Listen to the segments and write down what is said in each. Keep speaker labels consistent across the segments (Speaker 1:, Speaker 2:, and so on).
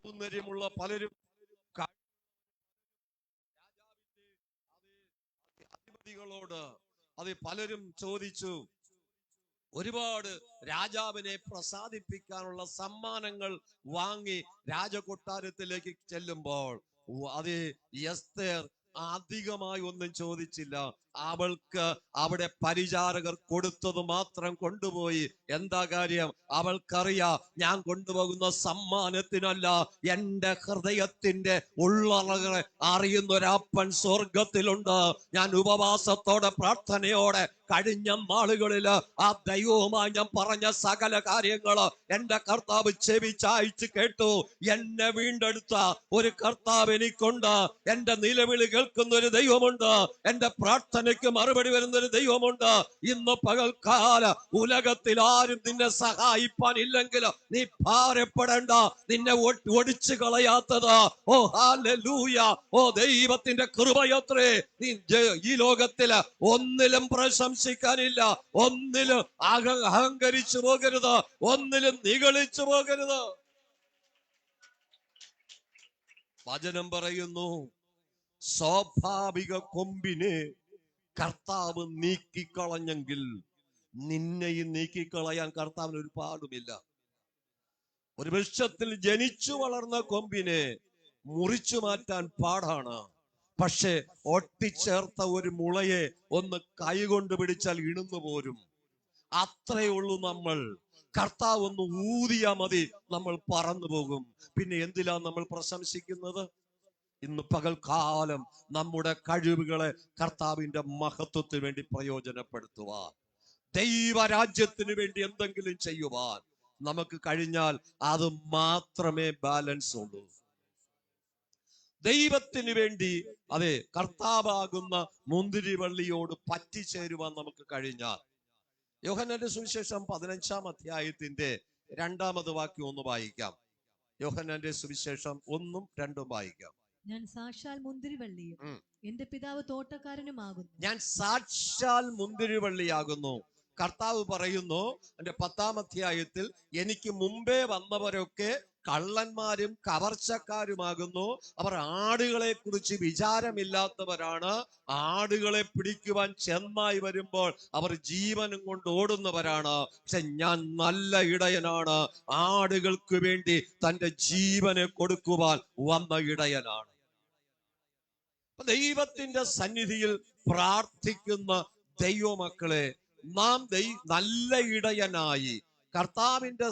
Speaker 1: സൗന്ദര്യമുള്ള പലരും അധിപതികളോട് അത് പലരും ചോദിച്ചു. ഒരുപാട് രാജാവിനെ പ്രസാദിപ്പിക്കാനുള്ള സമ്മാനങ്ങൾ വാങ്ങി രാജകൊട്ടാരത്തിലേക്ക് ചെല്ലുമ്പോൾ അത് എസ്തേർ അധികമായി ഒന്നും ചോദിച്ചില്ല. അവൾക്ക് അവിടെ പരിചാരകർ കൊടുത്തത് മാത്രം കൊണ്ടുപോയി. എന്താ കാര്യം? അവൾക്കറിയാം, ഞാൻ കൊണ്ടുപോകുന്ന സമ്മാനത്തിനല്ല, എന്റെ ഹൃദയത്തിന്റെ ഉള്ളറകളെ അറിയുന്ന ഒരപ്പൻ സ്വർഗത്തിലുണ്ട്. ഞാൻ ഉപവാസത്തോടെ പ്രാർത്ഥനയോടെ കഴിഞ്ഞ നാളുകളില് ആ ദൈവവുമായി ഞാൻ പറഞ്ഞ സകല കാര്യങ്ങള് എന്റെ കർത്താവ് ചെവിച്ചായിച്ച് കേട്ടു. എന്നെ വീണ്ടെടുത്ത ഒരു കർത്താവ് എനിക്കുണ്ട്. എന്റെ നിലവിളി കേൾക്കുന്ന ഒരു ദൈവമുണ്ട്. എന്റെ പ്രാർത്ഥനയ്ക്ക് മറുപടി വരുന്ന ഒരു ദൈവമുണ്ട്. ഇന്ന് പകൽക്കാല ഉലകത്തിൽ ആരും നിന്നെ സഹായിപ്പാൻ ഇല്ലെങ്കിൽ നീ ഭാരപ്പെടേണ്ട. നിന്നെ ഒടിച്ചു കളയാത്തത് ഓ ഹല്ലേലൂയ, ഓ ദൈവത്തിന്റെ കൃപയത്രേ. നീ ഈ ലോകത്തില് ഒന്നിലും പ്രശംസിക്കാനില്ല, ഒന്നിലും അഹങ്കരിച്ചു പോകരുത്, ഒന്നിലും നിഗളിച്ചു പോകരുത്. വചനം പറയുന്നു, സ്വാഭാവിക കൊമ്പിനെ കർത്താവ് നീക്കിക്കളഞ്ഞെങ്കിൽ നിന്നെയും നീക്കിക്കളയാൻ കർത്താവിന് ഒരു പാടുമില്ല. ഒരു വൃക്ഷത്തിൽ ജനിച്ചു വളർന്ന കൊമ്പിനെ മുറിച്ചു മാറ്റാൻ പാടാണ്. പക്ഷെ ഒട്ടിച്ചേർത്ത ഒരു മുളയെ ഒന്ന് കൈകൊണ്ട് പിടിച്ചാൽ ഇണുന്നു പോരും. അത്രയേ ഉള്ളൂ നമ്മൾ. കർത്താവ് ഒന്ന് ഊതിയാ മതി, നമ്മൾ പറന്നു പോകും. പിന്നെ എന്തിലാ നമ്മൾ പ്രശംസിക്കുന്നത്? ഇന്ന് പകൽക്കാലം നമ്മുടെ കഴിവുകളെ കർത്താവിന്റെ മഹത്വത്തിന് വേണ്ടി പ്രയോജനപ്പെടുത്തുവാൻ, ദൈവരാജ്യത്തിന് വേണ്ടി എന്തെങ്കിലും ചെയ്യുവാൻ നമുക്ക് കഴിഞ്ഞാൽ അത് മാത്രമേ ബാലൻസ് ഉള്ളൂ. ദൈവത്തിന് വേണ്ടി, അതെ, കർത്താവാകുന്ന മുന്തിരിവള്ളിയോട് പറ്റിച്ചേരുവാൻ നമുക്ക് കഴിഞ്ഞാൽ, യോഹന്നാന്റെ സുവിശേഷം 15-ാം അധ്യായത്തിന്റെ 2-ാമത് വാക്യം ഒന്ന് വായിക്കാം. യോഹന്നാന്റെ സുവിശേഷം 1-2 വായിക്കാം.
Speaker 2: ഞാൻ സാക്ഷാൽ മുന്തിരിവള്ളിയും എന്റെ പിതാവ് തോട്ടക്കാരനുമാകുന്നു.
Speaker 1: ഞാൻ സാക്ഷാൽ മുന്തിരിവള്ളിയാകുന്നു. കർത്താവ് പറയുന്നു എന്റെ 10-ാം അധ്യായത്തിൽ, എനിക്ക് മുമ്പേ വന്നവരൊക്കെ കള്ളന്മാരും കവർച്ചക്കാരുമാകുന്നു. അവർ ആടുകളെ കുറിച്ച് വിചാരമില്ലാത്തവരാണ്. ആടുകളെ പിടിക്കുവാൻ ചെന്നായി വരുമ്പോൾ അവർ ജീവനും കൊണ്ട് ഓടുന്നവരാണ്. പക്ഷെ ഞാൻ നല്ല ഇടയനാണ്, ആടുകൾക്ക് വേണ്ടി തന്റെ ജീവനെ കൊടുക്കുവാൻ വന്ന ഇടയനാണ്. ദൈവത്തിന്റെ സന്നിധിയിൽ പ്രാർത്ഥിക്കുന്ന ദൈവമക്കളെ, നാം നല്ല ഇടയനായി കർത്താവിന്റെ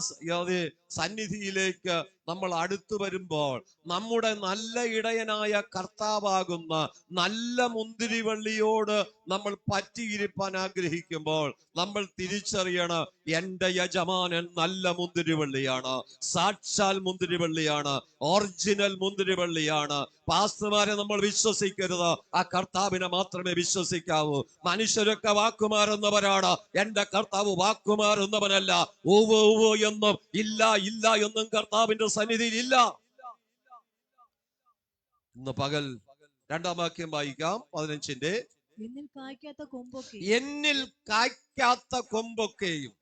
Speaker 1: സന്നിധിയിലേക്ക് നമ്മൾ അടുത്തു വരുമ്പോൾ, നമ്മുടെ നല്ല ഇടയനായ കർത്താവാകുന്ന നല്ല മുന്തിരിവള്ളിയോട് നമ്മൾ പറ്റിയിരിപ്പാൻ ആഗ്രഹിക്കുമ്പോൾ നമ്മൾ തിരിച്ചറിയണം, എന്റെ യജമാനൻ നല്ല മുന്തിരിവള്ളിയാണ്, സാക്ഷാൽ മുന്തിരിവള്ളിയാണ്, ഒറിജിനൽ മുന്തിരിവള്ളിയാണ്. പാസ്റ്റർമാരെ നമ്മൾ വിശ്വസിക്കരുത്, ആ കർത്താവിനെ മാത്രമേ വിശ്വസിക്കാവൂ. മനുഷ്യരൊക്കെ വാക്കുമാറുന്നവരാണ്, എന്റെ കർത്താവ് വാക്കുമാറുന്നവനല്ല. ഓവോ ഓവോ എന്നും ഇല്ല ഇല്ല എന്നും കർത്താവിന്റെ സന്നിധിയിൽ ഇല്ല. ഇന്ന് പകൽ 2-ാം വാക്യം വായിക്കാം, 15-ന്റെ.
Speaker 2: എന്നിൽ
Speaker 1: കായ്ക്കാത്ത കൊമ്പൊക്കെയും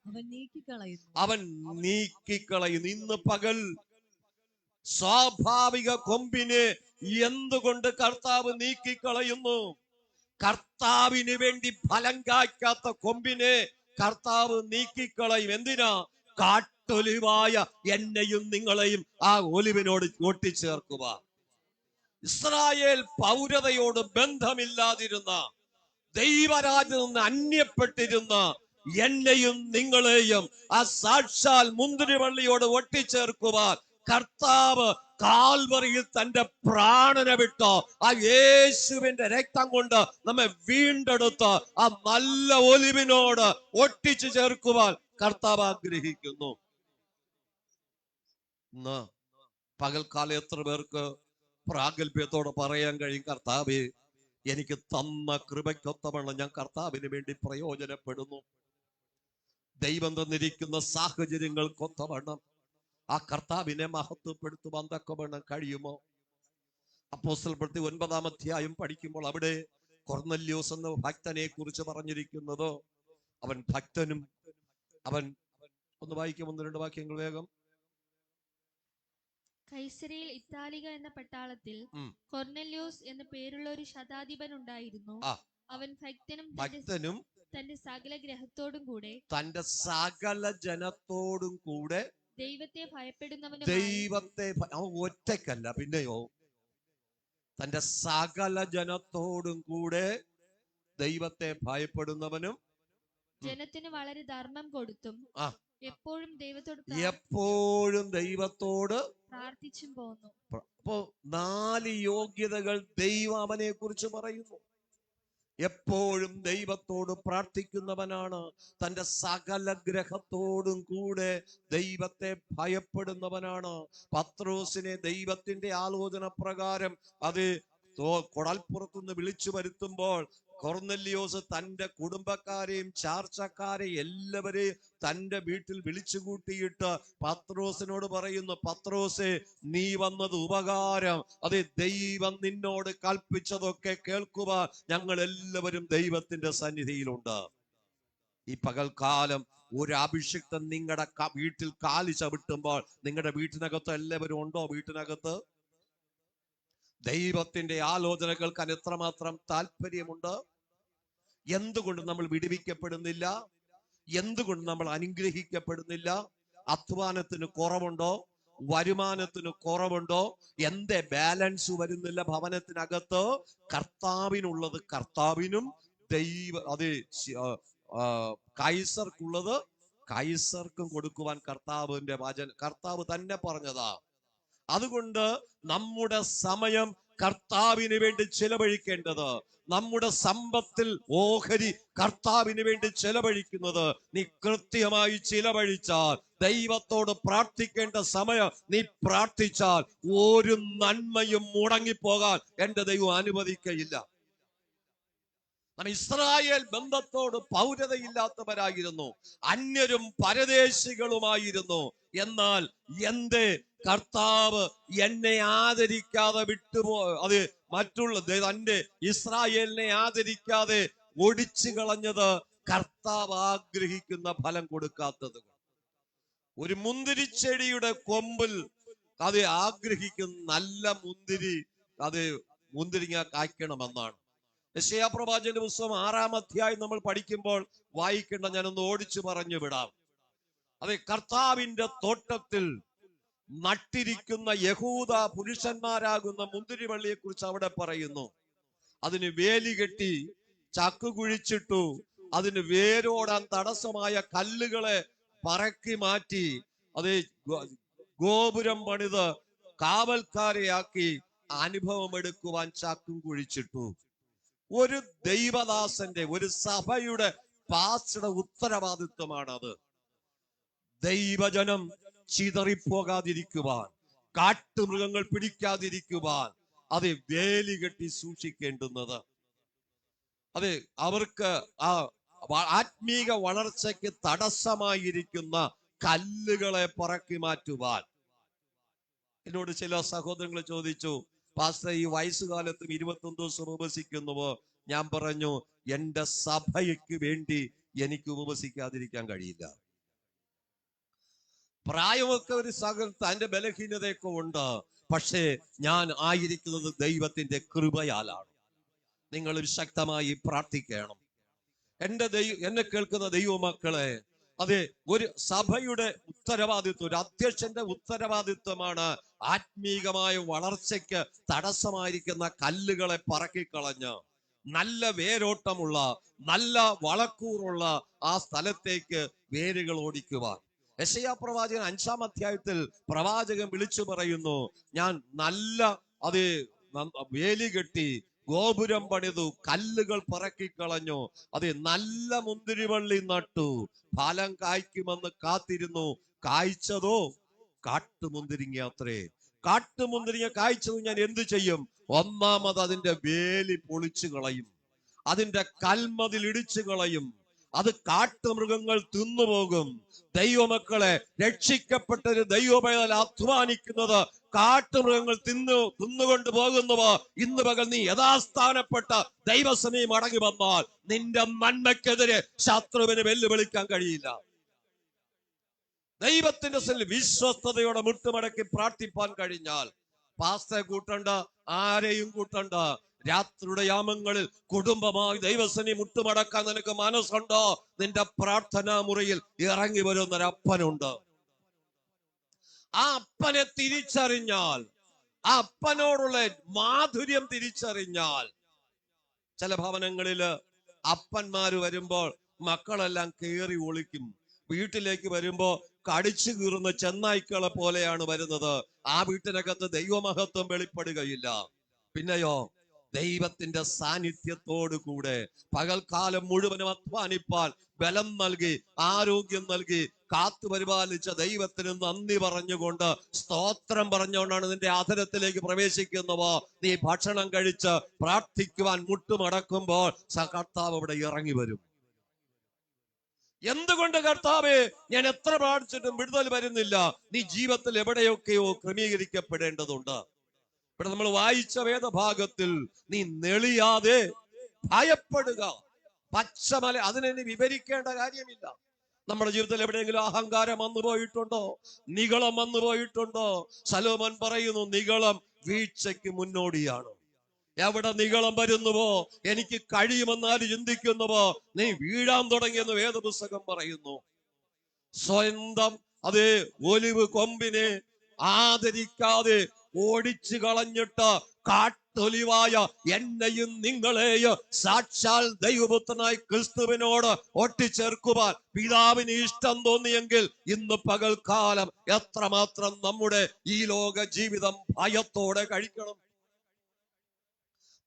Speaker 1: അവൻ നീക്കിക്കളയുന്നു. ഇന്ന് പകൽ സ്വാഭാവിക കൊമ്പിനെ എന്തുകൊണ്ട് കർത്താവ് നീക്കിക്കളയുന്നു? കർത്താവിന് വേണ്ടി ഫലം കായ്ക്കാത്ത കൊമ്പിനെ കർത്താവ് നീക്കിക്കളയും. എന്തിനാ? കാട്ടൊലിവായ എന്നെയും നിങ്ങളെയും ആ ഒലിവിനോട് ഒട്ടിച്ചേർക്കുക. ഇസ്രായേൽ പൗരതയോട് ബന്ധമില്ലാതിരുന്ന, ദൈവരാജ്യത്തിൽ നിന്ന് അന്യപ്പെട്ടിരുന്ന എന്നെയും നിങ്ങളെയും ആ സാക്ഷാൽ മുന്തിരിവള്ളിയോട് ഒട്ടിച്ചേർക്കുവാൻ കർത്താവ് കാൽവറിയിൽ തന്റെ പ്രാണനെ വിട്ടോ ആ യേശുവിന്റെ രക്തം കൊണ്ട് നമ്മെ വീണ്ടെടുത്ത് ആ നല്ല ഒലിവിനോട് ഒട്ടിച്ചു ചേർക്കുവാൻ കർത്താവ് ആഗ്രഹിക്കുന്നു. ഇന്ന് പകൽക്കാലം എത്ര പേർക്ക് പ്രാഗൽഭ്യത്തോടെ പറയാൻ കഴിയും, കർത്താവേ, എനിക്ക് തന്ന കൃപയ്ക്കൊത്തവണ്ണം ഞാൻ കർത്താവിന് വേണ്ടി പ്രയോജനപ്പെടുന്നു. ദൈവം തന്നിരിക്കുന്ന സാഹചര്യങ്ങൾക്കൊത്തവണ്ണം ആ കർത്താവിനെ മഹത്വപ്പെടുത്തുവാൻ തക്കവണ്ണം കഴിയുമോ? അപ്പോസ്തലപ്രവൃത്തി 9-ാം അധ്യായം പഠിക്കുമ്പോൾ അവിടെ കൊർന്നല്യോസ് എന്ന ഭക്തനെ കുറിച്ച് പറഞ്ഞിരിക്കുന്നത്, അവൻ ഭക്തനും, അവൻ ഒന്ന് വായിക്കും, 1-2 വാക്യങ്ങൾ വേഗം.
Speaker 3: കൈസരയിൽ ഇത്താലിക എന്ന പട്ടാളത്തിൽ
Speaker 1: ഉം.
Speaker 3: കൊർനെല്യോസ് എന്ന പേരുള്ള ഒരു ശതാധിപൻ ഉണ്ടായിരുന്നു.
Speaker 1: ആ.
Speaker 3: അവൻ ഭക്തനും
Speaker 1: ഭക്തനും
Speaker 3: തന്റെ സകല ഗ്രഹത്തോടും കൂടെ
Speaker 1: തന്റെ സകല ജനത്തോടും കൂടെ
Speaker 3: ദൈവത്തെ ഭയപ്പെടുന്നവനും
Speaker 1: ദൈവത്തെ അവൻ ഒറ്റയ്ക്കല്ല, പിന്നെയോ തന്റെ സകല ജനത്തോടും കൂടെ ദൈവത്തെ ഭയപ്പെടുന്നവനും
Speaker 3: ജനത്തിന് വളരെ ധർമ്മം കൊടുത്തും
Speaker 1: ആ.
Speaker 3: എപ്പോഴും ദൈവത്തോട് പ്രാർത്ഥിച്ചും പോന്നു.
Speaker 1: അപ്പോ 4 യോഗ്യതകൾ ദൈവം അവനെ കുറിച്ച് പറയുന്നു. എപ്പോഴും ദൈവത്തോട് പ്രാർത്ഥിക്കുന്നവനാണ്, തന്റെ സകല ഗ്രഹത്തോടും കൂടെ ദൈവത്തെ ഭയപ്പെടുന്നവനാണ്. പത്രോസിനെ ദൈവത്തിന്റെ ആലോചന പ്രകാരം അത് കൊടൽപ്പുറത്തുനിന്ന് വിളിച്ചു വരുത്തുമ്പോൾ കൊർനെല്യോസ് തന്റെ കുടുംബക്കാരെയും ചാർച്ചക്കാരെയും എല്ലാവരെയും തന്റെ വീട്ടിൽ വിളിച്ചു കൂട്ടിയിട്ട് പത്രോസിനോട് പറയുന്നു, പത്രോസേ, നീ വന്നത് ഉപകാരം. അത് ദൈവം നിന്നോട് കൽപ്പിച്ചതൊക്കെ കേൾക്കുവാൻ ഞങ്ങൾ എല്ലാവരും ദൈവത്തിന്റെ സന്നിധിയിലുണ്ട്. ഈ പകൽക്കാലം ഒരു അഭിഷിക്തൻ നിങ്ങളുടെ വീട്ടിൽ കാലി ചവിട്ടുമ്പോൾ നിങ്ങളുടെ വീട്ടിനകത്ത് എല്ലാവരും ഉണ്ടോ? വീട്ടിനകത്ത് ദൈവത്തിന്റെ ആലോചന കേൾക്കാൻ എത്രമാത്രം താല്പര്യമുണ്ട്. എന്തുകൊണ്ട് നമ്മൾ വിടുവിക്കപ്പെടുന്നില്ല? എന്തുകൊണ്ട് നമ്മൾ അനുഗ്രഹിക്കപ്പെടുന്നില്ല? അധ്വാനത്തിന് കുറവുണ്ടോ? വരുമാനത്തിന് കുറവുണ്ടോ? എന്തേ ബാലൻസ് വരുന്നില്ല ഭവനത്തിനകത്ത്? കർത്താവിനുള്ളത് കർത്താവിനും കൈസർക്കുള്ളത് കൈസർക്കും കൊടുക്കുവാൻ കർത്താവ് തന്നെ പറഞ്ഞതാ. അതുകൊണ്ട് നമ്മുടെ സമയം കർത്താവിന് വേണ്ടി ചെലവഴിക്കേണ്ടത്, നമ്മുടെ സമ്പത്തിൽ ഓഹരി കർത്താവിന് വേണ്ടി ചെലവഴിക്കുന്നത് നീ കൃത്യമായി ചെലവഴിച്ചാൽ, ദൈവത്തോട് പ്രാർത്ഥിക്കേണ്ട സമയം നീ പ്രാർത്ഥിച്ചാൽ ഒരു നന്മയും മുടങ്ങിപ്പോകാൻ എന്റെ ദൈവം അനുവദിക്കയില്ല. നാം ഇസ്രായേൽ ബന്ധത്തോട് പൗരതയില്ലാത്തവരായിരുന്നു, അന്യരും പരദേശികളുമായിരുന്നു. എന്നാൽ എന്റെ കർത്താവ് എന്നെ ആദരിക്കാതെ അത് മറ്റുള്ള തന്റെ ഇസ്രായേലിനെ ആദരിക്കാതെ ഒടിച്ചു കളഞ്ഞത് കർത്താവ് ആഗ്രഹിക്കുന്ന ഫലം കൊടുക്കാത്തത്. ഒരു മുന്തിരിച്ചെടിയുടെ കൊമ്പിൽ അത് ആഗ്രഹിക്കുന്ന നല്ല മുന്തിരിങ്ങ കായ്ക്കണമെന്നാണ്. യെശയ്യാ പ്രവാചകന്റെ പുസ്തകം 6-ാം അധ്യായം നമ്മൾ പഠിക്കുമ്പോൾ വായിക്കേണ്ട, ഞാനൊന്ന് ഓടിച്ചു പറഞ്ഞു വിടാം. അതെ, കർത്താവിന്റെ തോട്ടത്തിൽ നട്ടിരിക്കുന്ന യഹൂദ പുരുഷന്മാരാകുന്ന മുന്തിരിവള്ളിയെ കുറിച്ച് അവിടെ പറയുന്നു. അതിന് വേലി കെട്ടി ചക്കു കുഴിച്ചിട്ടു, അതിന് വേരോടാൻ തടസ്സമായ കല്ലുകളെ പറക്കി മാറ്റി, അത് ഗോപുരം പണിത് കാവൽക്കാരെയാക്കി അനുഭവമെടുക്കുവാൻ ചക്കും കുഴിച്ചിട്ടു. ഒരു ദൈവദാസന്റെ, ഒരു സഭയുടെ പാസ്റ്ററുടെ ഉത്തരവാദിത്വമാണത്. ദൈവജനം ചിതറിപ്പോകാതിരിക്കുവാൻ, കാട്ടുമൃഗങ്ങൾ പിടിക്കാതിരിക്കുവാൻ അത് വേലി കെട്ടി സൂക്ഷിക്കേണ്ടുന്നത്. അത് അവർക്ക് ആ ആത്മീക വളർച്ചയ്ക്ക് തടസ്സമായിരിക്കുന്ന കല്ലുകളെ പറക്കി മാറ്റുവാൻ. എന്നോട് ചില സഹോദരങ്ങൾ ചോദിച്ചു, പാസ്റ്റർ ഈ വയസ്സുകാലത്തും 21 ദിവസം ഉപവസിക്കുന്നുവോ? ഞാൻ പറഞ്ഞു, എന്റെ സഭയ്ക്ക് വേണ്ടി എനിക്ക് ഉപവസിക്കാതിരിക്കാൻ കഴിയില്ല. പ്രായമൊക്കെ ഒരു തന്റെ ബലഹീനതയൊക്കെ ഉണ്ട്, പക്ഷേ ഞാൻ ആയിരിക്കുന്നത് ദൈവത്തിന്റെ കൃപയാലാണ്. നിങ്ങൾ ശക്തമായി പ്രാർത്ഥിക്കണം. എന്നെ കേൾക്കുന്ന ദൈവമക്കളെ, അതെ, ഒരു സഭയുടെ ഉത്തരവാദിത്വം, ഒരു അധ്യക്ഷന്റെ ഉത്തരവാദിത്വമാണ് ആത്മീകമായ വളർച്ചയ്ക്ക് തടസ്സമായിരിക്കുന്ന കല്ലുകളെ പറക്കിക്കളഞ്ഞ് നല്ല വേരോട്ടമുള്ള, നല്ല വളക്കൂറുള്ള ആ സ്ഥലത്തേക്ക് വേരുകൾ ഓടിക്കുവാൻ. യെശയ്യാ പ്രവാചകൻ 5-ാം അധ്യായത്തിൽ പ്രവാചകൻ വിളിച്ചു പറയുന്നു, ഞാൻ നല്ല വേലി കെട്ടി ഗോപുരം പണിതു, കല്ലുകൾ പറക്കിക്കളഞ്ഞു, അത് നല്ല മുന്തിരിവള്ളി നട്ടു, ഫലം കായ്ക്കുമെന്ന് കാത്തിരുന്നു, കായ്ച്ചതോ കാട്ടുമുന്തിരിങ്ങ അത്രേ. കാട്ടുമുന്തിരിങ്ങ കായ്ച്ചത് ഞാൻ എന്തു ചെയ്യും? ഒന്നാമത് അതിന്റെ വേലി പൊളിച്ചു കളയും, അതിന്റെ കൽമതിൽ ഇടിച്ചു കളയും, അത് കാട്ടുമൃഗങ്ങൾ തിന്നുപോകും. ദൈവമക്കളെ, രക്ഷിക്കപ്പെട്ടൊരു ദൈവപൈതൽ അധ്വാനിക്കുന്നത് കാട്ടുമൃഗങ്ങൾ തിന്നുകൊണ്ട് പോകുന്നവോ, ഇന്ന് പകൽ നീ യഥാസ്ഥാനപ്പെട്ട ദൈവസമയം മടങ്ങി വന്നാൽ നിന്റെ നന്മയ്ക്കെതിരെ ശത്രുവിന് വെല്ലുവിളിക്കാൻ കഴിയില്ല. ദൈവത്തിന്റെ സന്നിധിയിൽ വിശ്വസ്തയോടെ മുട്ടുമടക്കി പ്രാർത്ഥിപ്പാൻ കഴിഞ്ഞാൽ പാസ്റ്ററെ കൂട്ടണ്ട, ആരെയും കൂട്ടണ്ട. രാത്രിയുടെ യാമങ്ങളിൽ കുടുംബമായി ദൈവസന്നിധി മുട്ടുമടക്കാൻ നിനക്ക് മനസ്സുണ്ടോ? നിന്റെ പ്രാർത്ഥനാ മുറിയിൽ ഇറങ്ങി വരുന്നൊരപ്പനുണ്ട്. ആ അപ്പനെ തിരിച്ചറിഞ്ഞാൽ, ആ അപ്പനോടുള്ള മാധുര്യം തിരിച്ചറിഞ്ഞാൽ, ചില ഭവനങ്ങളില് അപ്പന്മാര് വരുമ്പോൾ മക്കളെല്ലാം കേറി ഒളിക്കും. വീട്ടിലേക്ക് വരുമ്പോ കടിച്ചു കീറുന്ന ചെന്നായ്ക്കളെ പോലെയാണ് വരുന്നത്. ആ വീട്ടിനകത്ത് ദൈവമഹത്വം വെളിപ്പെടുകയില്ല. പിന്നെയോ ദൈവത്തിന്റെ സാന്നിധ്യത്തോടു കൂടെ പകൽക്കാലം മുഴുവനും അധ്വാനിപ്പാൻ ബലം നൽകി, ആരോഗ്യം നൽകി, കാത്തു പരിപാലിച്ച ദൈവത്തിന് നന്ദി പറഞ്ഞുകൊണ്ട്, സ്തോത്രം പറഞ്ഞുകൊണ്ടാണ് നിന്റെ ആദരത്തിലേക്ക് പ്രവേശിക്കുന്നവോ. നീ ഭക്ഷണം കഴിച്ച് പ്രാർത്ഥിക്കുവാൻ മുട്ടുമടക്കുമ്പോൾ കർത്താവ് അവിടെ ഇറങ്ങി വരും. എന്തുകൊണ്ട് കർത്താവേ ഞാൻ എത്ര പ്രാർത്ഥിച്ചിട്ടും വിടുതൽ വരുന്നില്ല? നീ ജീവിതത്തിൽ എവിടെയൊക്കെയോ ക്രമീകരിക്കപ്പെടേണ്ടതുണ്ട്. ഇവിടെ നമ്മൾ വായിച്ച വേദഭാഗത്തിൽ നീ നെളിയാതെ ഭയപ്പെടുക. പച്ചമല, അതിനെ വിവരിക്കേണ്ട കാര്യമില്ല. നമ്മുടെ ജീവിതത്തിൽ എവിടെയെങ്കിലും അഹങ്കാരം വന്നു പോയിട്ടുണ്ടോ? നിഗളം വന്നു പോയിട്ടുണ്ടോ? ശലോമോൻ പറയുന്നു, നിഗളം വീഴ്ചയ്ക്ക് മുന്നോടിയാണ്. എവിടെ നിഗളം വരുന്നുവോ, എനിക്ക് കഴിയുമെന്നാല് ചിന്തിക്കുന്നുവോ, നീ വീഴാൻ തുടങ്ങിയെന്ന് വേദപുസ്തകം പറയുന്നു. സ്വന്തം അതേ ഒലിവ് കൊമ്പിനെ ആദരിക്കാതെ ഓടിച്ചു കളഞ്ഞിട്ട് കാട്ടൊലിവായ എന്നെയും നിങ്ങളെയും സാക്ഷാൽ ദൈവപുത്രനായി ക്രിസ്തുവിനോട് ഒട്ടിച്ചേർക്കുവാൻ പിതാവിന് ഇഷ്ടം തോന്നിയെങ്കിൽ ഇന്ന് പകൽക്കാലം എത്രമാത്രം നമ്മുടെ ഈ ലോക ജീവിതം ഭയത്തോടെ കഴിക്കണം.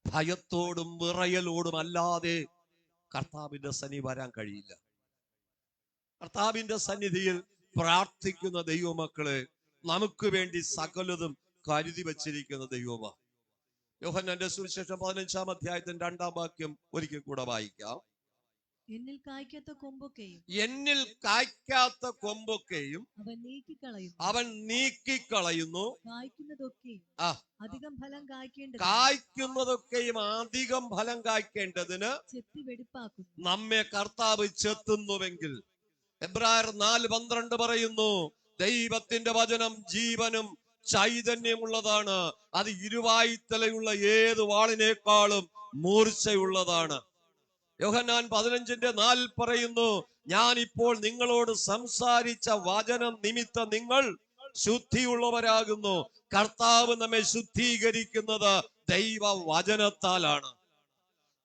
Speaker 1: ഭയത്തോടും വിറയലോടും അല്ലാതെ കർത്താവിന്റെ സന്നിധി വരാൻ കഴിയില്ല. കർത്താവിന്റെ സന്നിധിയിൽ പ്രാർത്ഥിക്കുന്ന ദൈവമക്കളെ നമുക്ക് വേണ്ടി സകലതും കരുതി വച്ചിരിക്കുന്ന ദൈവമാണ്. യോഹന്നാന്റെ സുവിശേഷം 15-ാം അധ്യായത്തിന്റെ 2-ാം വാക്യം ഒരിക്കൽ കൂടെ വായിക്കാം.
Speaker 2: എന്നിൽ കായ്ക്കാത്ത കൊമ്പൊക്കെയും
Speaker 1: അവൻ നീക്കിക്കളയുന്നു. കായ്ക്കുന്നതൊക്കെയും അധികം ഫലം കായ്ക്കേണ്ടതിന് നമ്മെ കർത്താവ് ചെത്തുന്നുവെങ്കിൽ. എബ്രായർ 4:12 പറയുന്നു, ദൈവത്തിന്റെ വചനം ജീവനും ചൈതന്യമുള്ളതാണ്, അത് ഇരുവായ്ത്തലയുള്ള ഏത് വാളിനേക്കാളും മൂർച്ചയുള്ളതാണ്. യോഹന്നാൻ 15:4 പറയുന്നു, ഞാൻ ഇപ്പോൾ നിങ്ങളോട് സംസാരിച്ച വചനം നിമിത്തം നിങ്ങൾ ശുദ്ധിയുള്ളവരാകുന്നു. കർത്താവ് നമ്മെ ശുദ്ധീകരിക്കുന്നത് ദൈവ വചനത്താലാണ്.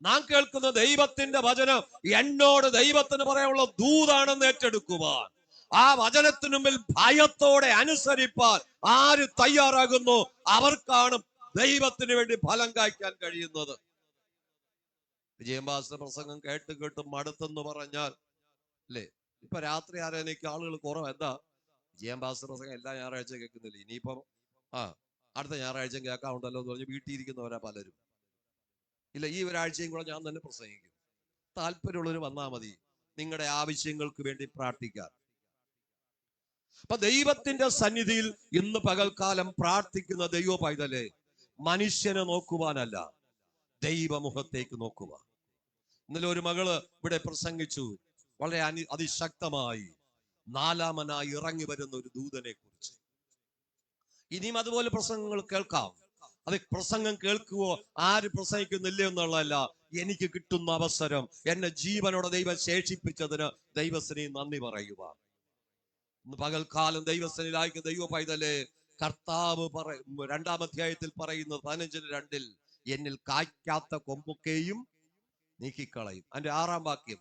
Speaker 1: നാം കേൾക്കുന്ന ദൈവത്തിന്റെ വചനം എന്നോട് ദൈവത്തിന് പറയാനുള്ള ദൂതാണെന്ന് ഏറ്റെടുക്കുവാൻ, ആ വചനത്തിനു മുമ്പിൽ ഭയത്തോടെ അനുസരിപ്പാൻ ആര് തയ്യാറാകുന്നു, അവർക്കാണ് ദൈവത്തിന് വേണ്ടി ഫലം കായ്ക്കാൻ കഴിയുന്നത്. വിജയംബാസ പ്രസംഗം കേട്ട് മടുത്തെന്ന് പറഞ്ഞാൽ അല്ലേ, ഇപ്പൊ രാത്രി ആരാധനയ്ക്ക് ആളുകൾ കുറവ്. എന്താ, വിജയംബാസ പ്രസംഗം എല്ലാ ഞായറാഴ്ച കേൾക്കുന്നില്ല, ഇനിയിപ്പം അടുത്ത ഞായറാഴ്ച കേൾക്കാറുണ്ടല്ലോ എന്ന് പറഞ്ഞ് വീട്ടിൽ ഇരിക്കുന്നവരാ പലരും. ഇല്ല, ഈ ഒരാഴ്ചയും കൂടെ ഞാൻ തന്നെ പ്രസംഗിക്കും. താല്പര്യമുള്ളവർ വന്നാൽ മതി, നിങ്ങളുടെ ആവശ്യങ്ങൾക്ക് വേണ്ടി പ്രാർത്ഥിക്കാൻ. അപ്പൊ ദൈവത്തിന്റെ സന്നിധിയിൽ ഇന്ന് പകൽക്കാലം പ്രാർത്ഥിക്കുന്ന ദൈവ പൈതലെ, മനുഷ്യനെ നോക്കുവാനല്ല, ദൈവമുഖത്തേക്ക് നോക്കുക. ഇന്നലെ ഒരു മകള് ഇവിടെ പ്രസംഗിച്ചു, വളരെ അതിശക്തമായി, 4-മനായി ഇറങ്ങി വരുന്ന ഒരു ദൂതനെ കുറിച്ച്. ഇനിയും അതുപോലെ പ്രസംഗങ്ങൾ കേൾക്കാം. അത് പ്രസംഗം കേൾക്കുവോ, ആര് പ്രസംഗിക്കുന്നില്ല എന്നുള്ളതല്ല, എനിക്ക് കിട്ടുന്ന അവസരം, എന്നെ ജീവനോടെ ദൈവം ശേഷിപ്പിച്ചതിന് ദൈവത്തിന് നന്ദി പറയുക. ഇന്ന് പകൽക്കാലം ദൈവസന്നിധിയിലായിരിക്കും ദൈവ പൈതലെ, കർത്താവ് 2-ാം അധ്യായത്തിൽ പറയുന്നത് 15:2, എന്നിൽ കായ്ക്കാത്ത കൊമ്പൊക്കെയും നീക്കിക്കളയും. അതിന്റെ 6-ാം വാക്യം,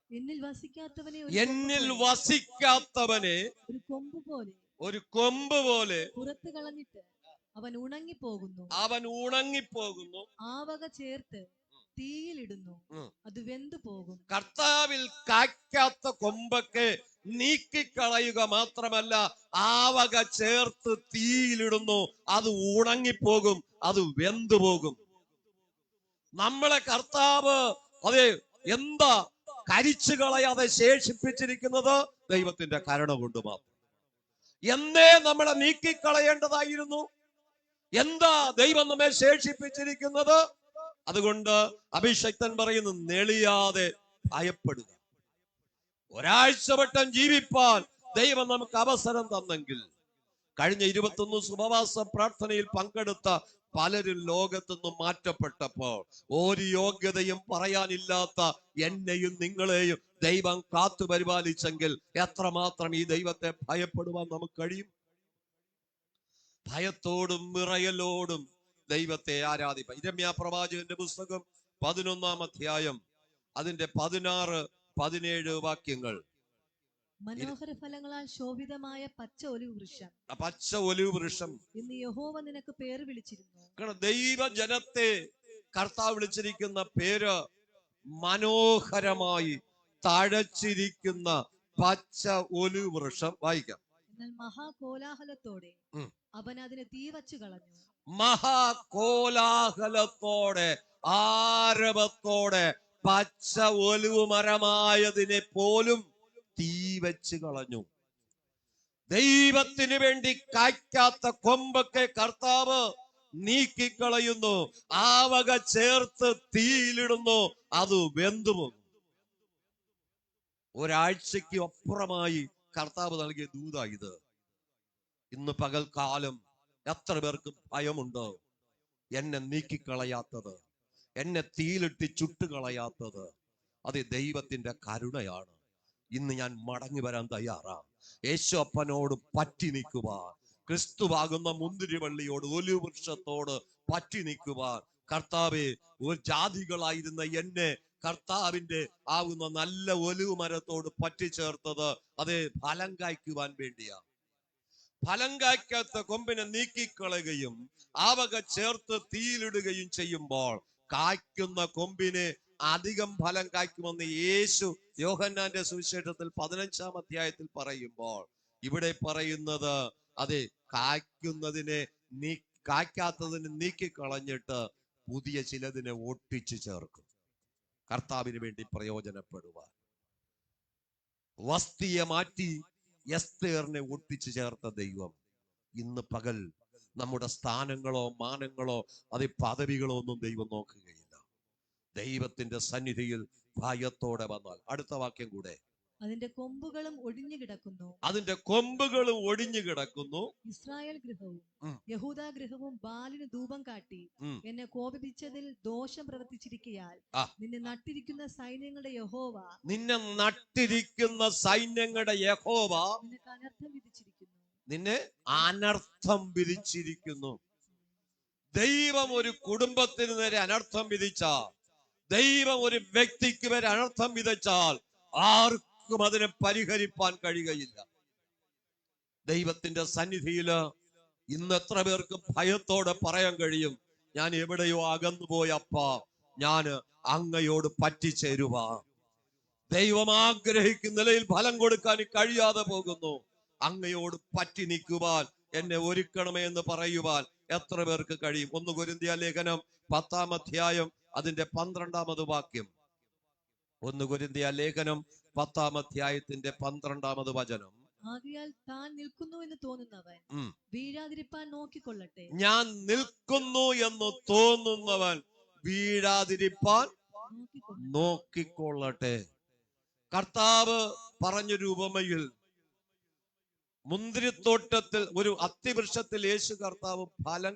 Speaker 1: എന്നിൽ വസിക്കാത്തവനെ ഒരു കൊമ്പ് പോലെ
Speaker 2: പുറത്തു കളഞ്ഞിട്ട് അവൻ ഉണങ്ങിപ്പോകുന്നു. ആവക ചേർത്ത് തീയിലിടുന്നു, അത് വെന്തു പോകും.
Speaker 1: കർത്താവിൽ കായ്ക്കാത്ത കൊമ്പൊക്കെ നീക്കിക്കളയുക മാത്രമല്ല, ആവക ചേർത്ത് തീയിലിടുന്നു, അത് ഉണങ്ങിപ്പോകും, അത് വെന്തുപോകും. നമ്മളെ കർത്താവ് അതെ എന്താ കരിച്ചു കളയാതെ ശേഷിപ്പിച്ചിരിക്കുന്നത്? ദൈവത്തിന്റെ കരുണ കൊണ്ട് മാത്രം. എന്നേ നമ്മളെ നീക്കിക്കളയേണ്ടതായിരുന്നു. എന്താ ദൈവം നമ്മെ ശേഷിപ്പിച്ചിരിക്കുന്നത്? അതുകൊണ്ട് അഭിഷക്തൻ പറയുന്നു, നെളിയാതെ ഭയപ്പെടുക. ഒരാഴ്ച വട്ടം ജീവിപ്പാൻ ദൈവം നമുക്ക് അവസരം തന്നെങ്കിൽ, കഴിഞ്ഞ 21 ഉപവാസ പ്രാർത്ഥനയിൽ പങ്കെടുത്ത പലരും ലോകത്തുനിന്നും മാറ്റപ്പെട്ടപ്പോൾ ഒരു യോഗ്യതയും പറയാനില്ലാത്ത എന്നെയും നിങ്ങളെയും ദൈവം കാത്തു പരിപാലിച്ചെങ്കിൽ എത്രമാത്രം ഈ ദൈവത്തെ ഭയപ്പെടുവാൻ നമുക്ക് കഴിയും? ഭയത്തോടും വിറയലോടും ദൈവത്തെ ആരാധിപ്പാൻ. ഇരമ്യാ പ്രവാചകന്റെ പുസ്തകം 11-ാം അധ്യായം അതിന്റെ 16-17 വാക്യങ്ങൾ.
Speaker 2: മനോഹര ഫലങ്ങളാൽ ശോഭിതമായ പച്ച ഒലിവ് വൃക്ഷം,
Speaker 1: പച്ച ഒലിവ് വൃക്ഷം
Speaker 2: ഇന്ന് യഹോവ നിനക്ക് പേര് വിളിച്ചിരുന്നു.
Speaker 1: ദൈവജനത്തെ കർത്താവ് വിളിച്ചിരിക്കുന്ന പേര് മനോഹരമായി തഴച്ചിരിക്കുന്ന പച്ച ഒലിവ് വൃക്ഷം. വായിക്കാം.
Speaker 2: എന്നാൽ മഹാകോലാഹലത്തോടെ അവൻ അതിനെ തീ വച്ചു കളഞ്ഞു.
Speaker 1: മഹാകോലാഹലത്തോടെ, ആരവത്തോടെ പച്ച ഒലിവ് മരമായതിനെ പോലും തീ വെച്ച് കളഞ്ഞു. ദൈവത്തിന് വേണ്ടി കായ്ക്കാത്ത കൊമ്പൊക്കെ കർത്താവ് നീക്കിക്കളയുന്നു. ആ വക ചേർത്ത് തീയിലിടുന്നു, അത് വെന്തുപോകും. ഒരാഴ്ചയ്ക്ക് അപ്പുറമായി കർത്താവ് നൽകിയ ദൂത ഇത്. ഇന്ന് പകൽക്കാലം എത്ര പേർക്ക് ഭയമുണ്ട്? എന്നെ നീക്കിക്കളയാത്തത്, എന്നെ തീയിലിട്ട് ചുട്ടുകളയാത്തത്, അത് ദൈവത്തിന്റെ കരുണയാണ്. ഇന്ന് ഞാൻ മടങ്ങി വരാൻ തയ്യാറാണ്. യേശു അപ്പനോട് പറ്റി നിൽക്കുവാൻ, ക്രിസ്തുവാകുന്ന മുന്തിരിവള്ളിയോട്, ഒലിവ് വൃക്ഷത്തോട് പറ്റി നിൽക്കുവാൻ, കർത്താവെ, ഒരു ജാതികളായിരുന്ന എന്നെ കർത്താവിന്റെ ആകുന്ന നല്ല ഒലിവ് മരത്തോട് പറ്റിച്ചേർത്തത് അതേ ഫലം കായ്ക്കുവാൻ വേണ്ടിയാ. ഫലം കായ്ക്കാത്ത കൊമ്പിനെ നീക്കിക്കളയുകയും ആവക ചേർത്ത് തീയിലിടുകയും ചെയ്യുമ്പോൾ കായ്ക്കുന്ന കൊമ്പിനെ അധികം ഫലം കായ്ക്കുമെന്ന് യേശു യോഹന്നാന്റെ സുവിശേഷത്തിൽ 15-ാം അധ്യായത്തിൽ പറയുമ്പോൾ, ഇവിടെ പറയുന്നത് അതെ, കായ്ക്കാത്തതിനെ നീക്കിക്കളഞ്ഞിട്ട് പുതിയ ചിലതിനെ ഒട്ടിച്ചു ചേർക്കും. കർത്താവിന് വേണ്ടി പ്രയോജനപ്പെടുവാൻ വസ്തിയെ മാറ്റി എസ്തേറിനെ ഒട്ടിച്ചു ചേർത്ത ദൈവം ഇന്ന് പകൽ നമ്മുടെ സ്ഥാനങ്ങളോ മാനങ്ങളോ അത് പദവികളോ ഒന്നും ദൈവം നോക്കുകയില്ല. ദൈവത്തിന്റെ സന്നിധിയിൽ ഭയത്തോടെ വന്നാൽ, അടുത്ത വാക്യം കൂടെ,
Speaker 2: അതിന്റെ കൊമ്പുകളും ഒടിഞ്ഞു കിടക്കുന്നു.
Speaker 1: അതിന്റെ കൊമ്പുകളും ഒടിഞ്ഞു കിടക്കുന്നു.
Speaker 2: ഇസ്രായേൽ ഗൃഹവും യഹൂദ ഗൃഹവും ബാലിന് ധൂപം കാട്ടി എന്നെ കോപിപ്പിച്ചതിൽ ദോഷം പ്രവർത്തിച്ചിരിക്കയാൽ നിന്നെ നട്ടിരിക്കുന്ന സൈന്യങ്ങളുടെ യഹോവ,
Speaker 1: നിന്നെ നട്ടിരിക്കുന്ന സൈന്യങ്ങളുടെ യഹോവ
Speaker 2: നിനക്ക് അനർത്ഥം വിധിച്ചിരിക്കുന്നു.
Speaker 1: നിന്നെ അനർത്ഥം വിധിച്ചിരിക്കുന്നു. ദൈവം ഒരു കുടുംബത്തിന് നേരെ അനർത്ഥം വിധിച്ചാൽ, ദൈവം ഒരു വ്യക്തിക്ക് വരെ അനർത്ഥം വിധിച്ചാൽ ആർക്കും അതിനെ പരിഹരിപ്പാൻ കഴിയുകയില്ല. ദൈവത്തിന്റെ സന്നിധിയില് ഇന്ന് എത്ര പേർക്ക് ഭയത്തോടെ പറയാൻ കഴിയും, ഞാൻ എവിടെയോ അകന്നുപോയ അപ്പാ, ഞാന് അങ്ങയോട് പറ്റിച്ചേരുവാ. ദൈവം ആഗ്രഹിക്കുന്ന നിലയിൽ ഫലം കൊടുക്കാൻ കഴിയാതെ പോകുന്നു. അങ്ങയോട് പറ്റി നിൽക്കുവാൻ എന്നെ ഒരുക്കണമേ എന്ന് പറയുവാൻ എത്ര പേർക്ക് കഴിയും? 1 കൊരിന്ത്യർ ലേഖനം 10-ാം അധ്യായം അതിന്റെ 12-ാമത് വാക്യം. 1 കൊരിന്ത്യർ ലേഖനം 10-ാം അധ്യായത്തിന്റെ 12-ാമത് വചനം.
Speaker 2: ആകയാൽ താൻ നിൽക്കുന്നു എന്ന് തോന്നുന്നവൻ വീഴാതിരിപ്പാൻ നോക്കിക്കൊള്ളട്ടെ.
Speaker 1: ഞാൻ നിൽക്കുന്നു എന്ന് തോന്നുന്നവൻ വീഴാതിരിപ്പാൻ നോക്കിക്കൊള്ളട്ടെ. കർത്താവ് പറഞ്ഞൊരു ഉപമയിൽ, മുന്തിരിത്തോട്ടത്തിൽ ഒരു അത്തിവൃക്ഷത്തിൽ യേശു കർത്താവ് ഫലം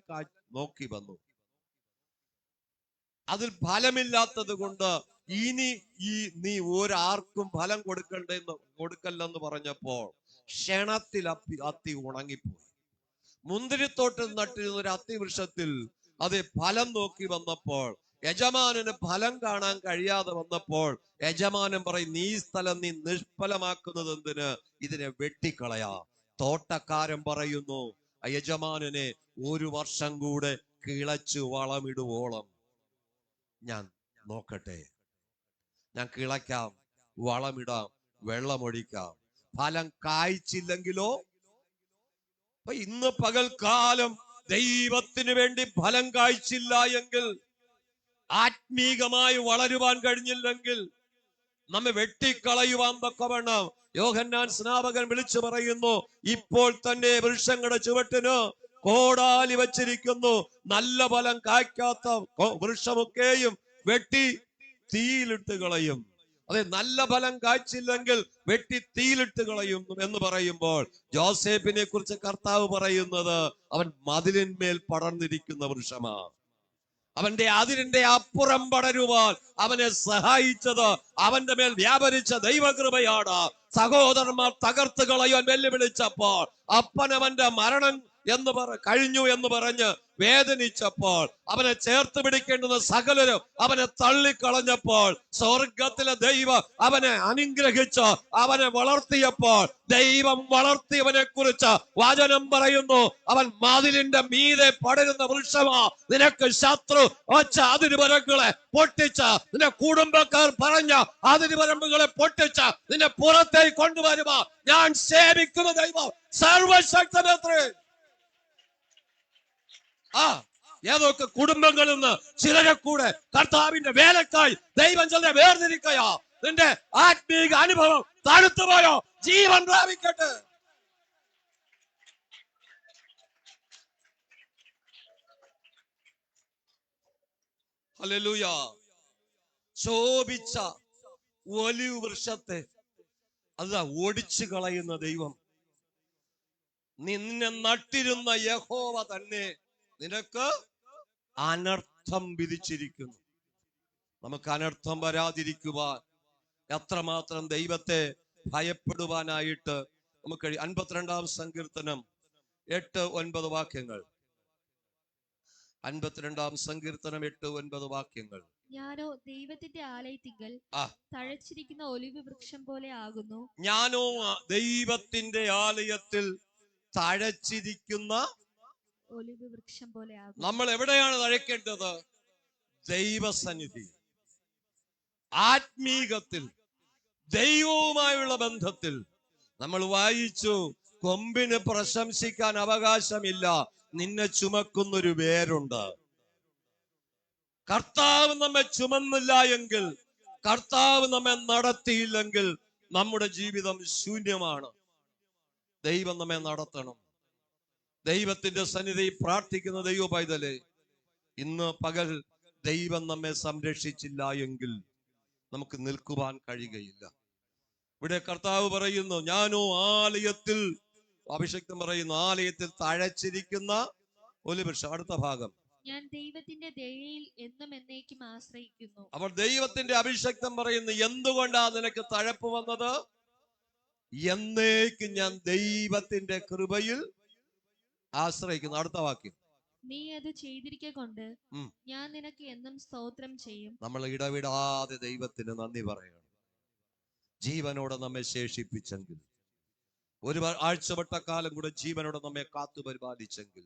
Speaker 1: നോക്കി വന്നു. അതിൽ ഫലമില്ലാത്തത് കൊണ്ട് ഇനി നീ ഒരാർക്കും ഫലം കൊടുക്കല്ലെന്ന് പറഞ്ഞപ്പോൾ ക്ഷണത്തിൽ അത്തി ഉണങ്ങിപ്പോയി. മുന്തിരിത്തോട്ടം നട്ടിരുന്ന ഒരു അത്തിവൃക്ഷത്തിൽ അത് ഫലം നോക്കി വന്നപ്പോൾ യജമാനന് ഫലം കാണാൻ കഴിയാതെ വന്നപ്പോൾ യജമാനൻ പറയും, നീ സ്ഥലം നീ നിഷ്ഫലമാക്കുന്നത് എന്തിന്? ഇതിനെ വെട്ടിക്കളയാ. തോട്ടക്കാരൻ പറയുന്നു, യജമാനനെ 1 വർഷം കൂടെ കിളച്ചു വളമിടുവോളം ഞാൻ നോക്കട്ടെ, ഞാൻ കിളയ്ക്കാം, വളമിടാം, വെള്ളമൊഴിക്കാം. ഫലം കായ്ച്ചില്ലെങ്കിലോ? അപ്പൊ ഇന്ന് പകൽക്കാലം ദൈവത്തിന് വേണ്ടി ഫലം കായ്ച്ചില്ല എങ്കിൽ, ആത്മീകമായി വളരുവാൻ കഴിഞ്ഞില്ലെങ്കിൽ, നമ്മെ വെട്ടിക്കളയുവാൻ തക്കവണ്ണം യോഹന്നാൻ സ്നാപകൻ വിളിച്ചു പറയുന്നു, ഇപ്പോൾ തന്നെ വൃക്ഷങ്ങളുടെ ചുവട്ടിന് കോടാലി വച്ചിരിക്കുന്നു. നല്ല ഫലം കായ്ക്കാത്ത വൃക്ഷമൊക്കെയും വെട്ടി തീയിലിട്ട് കളയും. അതെ, നല്ല ഫലം കായ്ച്ചില്ലെങ്കിൽ വെട്ടി തീയിലിട്ട് കളയും എന്ന് പറയുമ്പോൾ ജോസേഫിനെ കുറിച്ച് കർത്താവ് പറയുന്നത് അവൻ മതിലിന്മേൽ പടർന്നിരിക്കുന്ന വൃക്ഷമാണ്. അവന്റെ അതിരിന്റെ അപ്പുറം പടരുവാൻ അവനെ സഹായിച്ചത് അവന്റെ മേൽ വ്യാപരിച്ച ദൈവകൃപയാണ്. സഹോദരന്മാർ തകർത്ത് കളയാൻ വെല്ലുവിളിച്ചപ്പോൾ, അപ്പനവന്റെ മരണം കഴിഞ്ഞു എന്ന് പറഞ്ഞ് വേദനിച്ചപ്പോൾ, അവനെ ചേർത്ത് പിടിക്കേണ്ടുന്ന സകലരും അവനെ തള്ളിക്കളഞ്ഞപ്പോൾ, സ്വർഗത്തിലെ ദൈവം അവനെ അനുഗ്രഹിച്ച് അവനെ വളർത്തിയപ്പോൾ, ദൈവം വളർത്തിയവനെ കുറിച്ച് വചനം പറയുന്നു, അവൻ മതിലിന്റെ മീതെ പടരുന്ന വൃക്ഷമാ. നിനക്ക് ശത്രു ഒച്ച അതിരുപരങ്ങളെ പൊട്ടിച്ച, നിന്റെ കുടുംബക്കാർ പറഞ്ഞ അതിരുപരമ്പുകളെ പൊട്ടിച്ച നിന്നെ പുറത്തേക്ക് കൊണ്ടുവരുവാ ഞാൻ സേവിക്കുന്ന ദൈവം സർവശക്തനത്രേ. ഏതൊക്കെ കുടുംബങ്ങളിൽ നിന്ന് ചിലരെ കൂടെ കർത്താവിന്റെ വേലക്കായി ദൈവം ചിലരെ വേർതിരിക്കയാ. നിന്റെ ആത്മീക അനുഭവം തണുത്തുപോയോ? ജീവൻ പ്രാപിക്കട്ടെ. ഹല്ലേലൂയ. ശോഭിച്ച ഒലിവ് വൃക്ഷത്തെ അതാ ഒടിച്ചു കളയുന്ന ദൈവം. നിന്നെ നട്ടിരുന്ന യഹോവ തന്നെ നിനക്ക് അനർത്ഥം വിധിച്ചിരിക്കുന്നു. നമുക്ക് അനർത്ഥം വരാതിരിക്കുവാൻ എത്രമാത്രം ദൈവത്തെ ഭയപ്പെടുവാനായിട്ട് നമുക്ക് 52-ാം സങ്കീർത്തനം 8-9 വാക്യങ്ങൾ. 52-ാം സങ്കീർത്തനം 8-9 വാക്യങ്ങൾ.
Speaker 3: ഞാനോ ദൈവത്തിന്റെ ആലയത്തിങ്കൽ തഴച്ചിരിക്കുന്ന ഒലിവ് വൃക്ഷം പോലെ ആകുന്നു.
Speaker 1: ഞാനോ ദൈവത്തിന്റെ ആലയത്തിൽ തഴച്ചിരിക്കുന്ന
Speaker 3: ഒലിവ് വൃക്ഷം പോലെ ആകുന്നു.
Speaker 1: നമ്മൾ എവിടെയാണ് തഴയ്ക്കേണ്ടത്? ദൈവസന്നിധി, ആത്മീകത്തിൽ, ദൈവവുമായുള്ള ബന്ധത്തിൽ. നമ്മൾ വായിച്ചു, കൊമ്പിന് പ്രശംസിക്കാൻ അവകാശമില്ല, നിന്നെ ചുമക്കുന്നൊരു വേരുണ്ട്. കർത്താവ് നമ്മെ ചുമന്നില്ല എങ്കിൽ, കർത്താവ് നമ്മെ നടത്തിയില്ലെങ്കിൽ നമ്മുടെ ജീവിതം ശൂന്യമാണ്. ദൈവം നമ്മെ നടത്തണം. ദൈവത്തിന്റെ സന്നിധി പ്രാർത്ഥിക്കുന്ന ദൈവ പൈതലേ, ഇന്ന് പകൽ ദൈവം നമ്മെ സംരക്ഷിച്ചില്ല എങ്കിൽ നമുക്ക് നിൽക്കുവാൻ കഴിയുകയില്ല. ഇവിടെ കർത്താവ് പറയുന്നു, ഞാനോ ആലയത്തിൽ, അഭിഷേകം പറയുന്നു, ആലയത്തിൽ തഴച്ചിരിക്കുന്ന ഒലിവൃക്ഷം. അടുത്ത ഭാഗം,
Speaker 3: ഞാൻ ദൈവത്തിന്റെ ദയയിൽ എന്നും എന്നേക്കും ആശ്രയിക്കുന്നു.
Speaker 1: അപ്പോൾ ദൈവത്തിന്റെ അഭിഷേകം പറയുന്നു, എന്തുകൊണ്ടാ നിനക്ക് തഴപ്പ് വന്നത്? എന്നേക്കും ഞാൻ ദൈവത്തിന്റെ കൃപയിൽ ആശ്രയിക്കുന്നു. അടുത്ത വാക്യം,
Speaker 3: നീ അത് ചെയ്തിരിക്കൊണ്ട് ഞാൻ നിനക്ക് എന്നും സ്തോത്രം ചെയ്യും.
Speaker 1: നമ്മൾ ഇടവിടാതെ ദൈവത്തിന് നന്ദി പറയണം. ജീവനോടെ നമ്മെ ശേഷിപ്പിച്ചെങ്കിൽ, ഒരു ആഴ്ചവട്ട കാലം കൂടെ ജീവനോടെ നമ്മെ കാത്തു പരിപാലിച്ചെങ്കിൽ,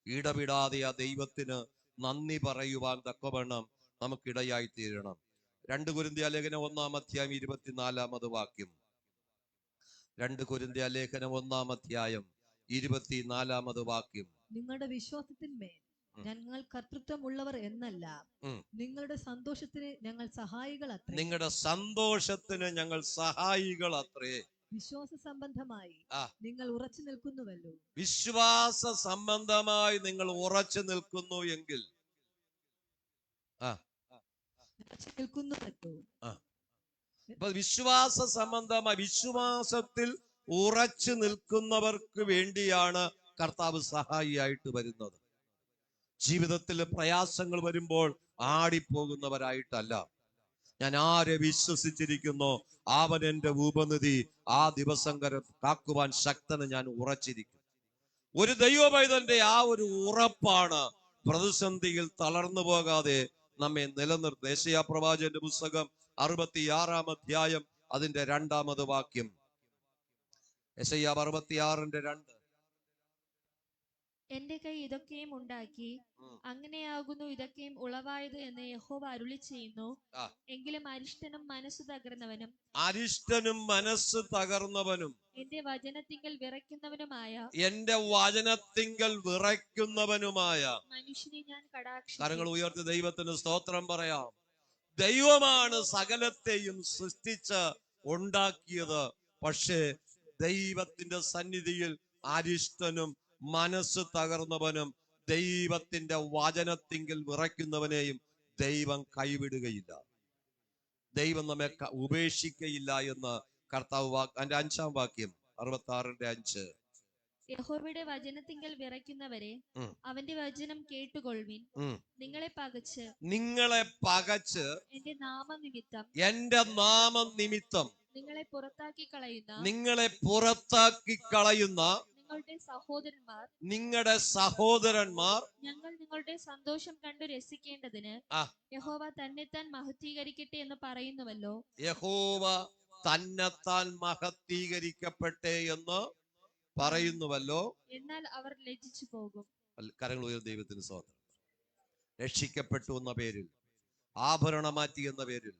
Speaker 1: ഇടവിടാതെ ആ ദൈവത്തിന് നന്ദി പറയുവാൻ തക്കവണ്ണം നമുക്കിടയായി തീരണം. 2 കൊരിന്ത്യർ ലേഖനം 1-ാം അധ്യായം 24-ാമത് വാക്യം. 2 കൊരിന്ത്യർ ലേഖനം 1-ാം അധ്യായം 24-ാമത് വാക്യം.
Speaker 2: നിങ്ങളുടെ വിശ്വാസത്തിന്മേൽ ഞങ്ങൾ കർത്തൃത്വമുള്ളവർ എന്നല്ല, നിങ്ങളുടെ സന്തോഷത്തിന് ഞങ്ങൾ സഹായികൾ അത്രേ.
Speaker 1: നിങ്ങളുടെ സന്തോഷത്തിന് ഞങ്ങൾ സഹായികൾ അത്രേ.
Speaker 2: വിശ്വാസ സംബന്ധമായി നിങ്ങൾ ഉറച്ചു നിൽക്കുന്നുവല്ലോ.
Speaker 1: വിശ്വാസ സംബന്ധമായി നിങ്ങൾ ഉറച്ചു നിൽക്കുന്നു എങ്കിൽ, വിശ്വാസ സംബന്ധമായി വിശ്വാസത്തിൽ ഉറച്ചു നിൽക്കുന്നവർക്ക് വേണ്ടിയാണ് കർത്താവ് സഹായിയായിട്ട് വരുന്നത്. ജീവിതത്തിൽ പ്രയാസങ്ങൾ വരുമ്പോൾ ആടിപ്പോകുന്നവരായിട്ടല്ല. ഞാൻ ആരെ വിശ്വസിച്ചിരിക്കുന്നു അവൻ എന്റെ ഉപനിധി, ആ ദിവസം കാക്കുവാൻ ശക്തന് ഞാൻ ഉറച്ചിരിക്കും. ഒരു ദൈവപൈതന്റെ ആ ഒരു ഉറപ്പാണ് പ്രതിസന്ധിയിൽ തളർന്നു പോകാതെ നമ്മെ നിലനിർത്തുന്നത്. യെശയ്യാ പ്രവാചകന്റെ പുസ്തകം 66-ാം അധ്യായം അതിന്റെ 2-ാമത് വാക്യം. യെശയ്യാ 66:2.
Speaker 3: എന്റെ കൈ ഇതൊക്കെയും ഉണ്ടാക്കി, അങ്ങനെയാകുന്നു ഇതൊക്കെയും ഉളവായത് എന്ന് യഹോവ അരുളി ചെയ്യുന്നു. എങ്കിലും അരിഷ്ടനും മനസ്സ് തകർന്നവനും എന്റെ വചനത്തിങ്കൽ വിറയ്ക്കുന്നവനുമായ മനുഷ്യനെ ഞാൻ കടാക്ഷിക്കും.
Speaker 1: കരങ്ങൾ ഉയർത്തി ദൈവത്തിന് സ്തോത്രം പറയാം. ദൈവമാണ് സകലത്തെയും സൃഷ്ടിച്ച് ഉണ്ടാക്കിയത്. പക്ഷേ ദൈവത്തിന്റെ സന്നിധിയിൽ അരിഷ്ടനും മനസ്സ് തകർന്നവനും ദൈവത്തിന്റെ വചനത്തിങ്കിൽ വിറയ്ക്കുന്നവനെയും ദൈവം കൈവിടുകയില്ല. ദൈവം നമ്മെ ഉപേക്ഷിക്കയില്ല എന്ന് കർത്താവ് അതിന്റെ 5-ാം വാക്യം 66:5.
Speaker 3: യഹോവയുടെ വചനത്തിങ്കൽ വിറയ്ക്കുന്നവരെ അവന്റെ വചനം കേട്ടുകൊള്ളുവിൻ. നിങ്ങളെ പകച്ച് എന്റെ നാമം നിമിത്തം നിങ്ങളെ പുറത്താക്കി കളയുന്ന നിങ്ങളുടെ സഹോദരന്മാർ ഞങ്ങൾ നിങ്ങളുടെ സന്തോഷം കണ്ടു രസിക്കേണ്ടതിന് യഹോവ തന്നെത്താൻ മഹത്വീകരിക്കട്ടെ എന്ന് പറയുന്നുവല്ലോ.
Speaker 1: യഹോവ തന്നെത്താൻ മഹത്വീകരിക്കപ്പെട്ടെ എന്ന് പറയുന്നുവല്ലോ.
Speaker 3: എന്നാൽ അവർ ലജ്ജിച്ചു പോകും.
Speaker 1: കരങ്ങൾ ഉയർന്ന ദൈവത്തിന് സ്തോത്രം. രക്ഷിക്കപ്പെട്ടു എന്ന പേരിൽ, ആഭരണം മാറ്റി എന്ന പേരിൽ,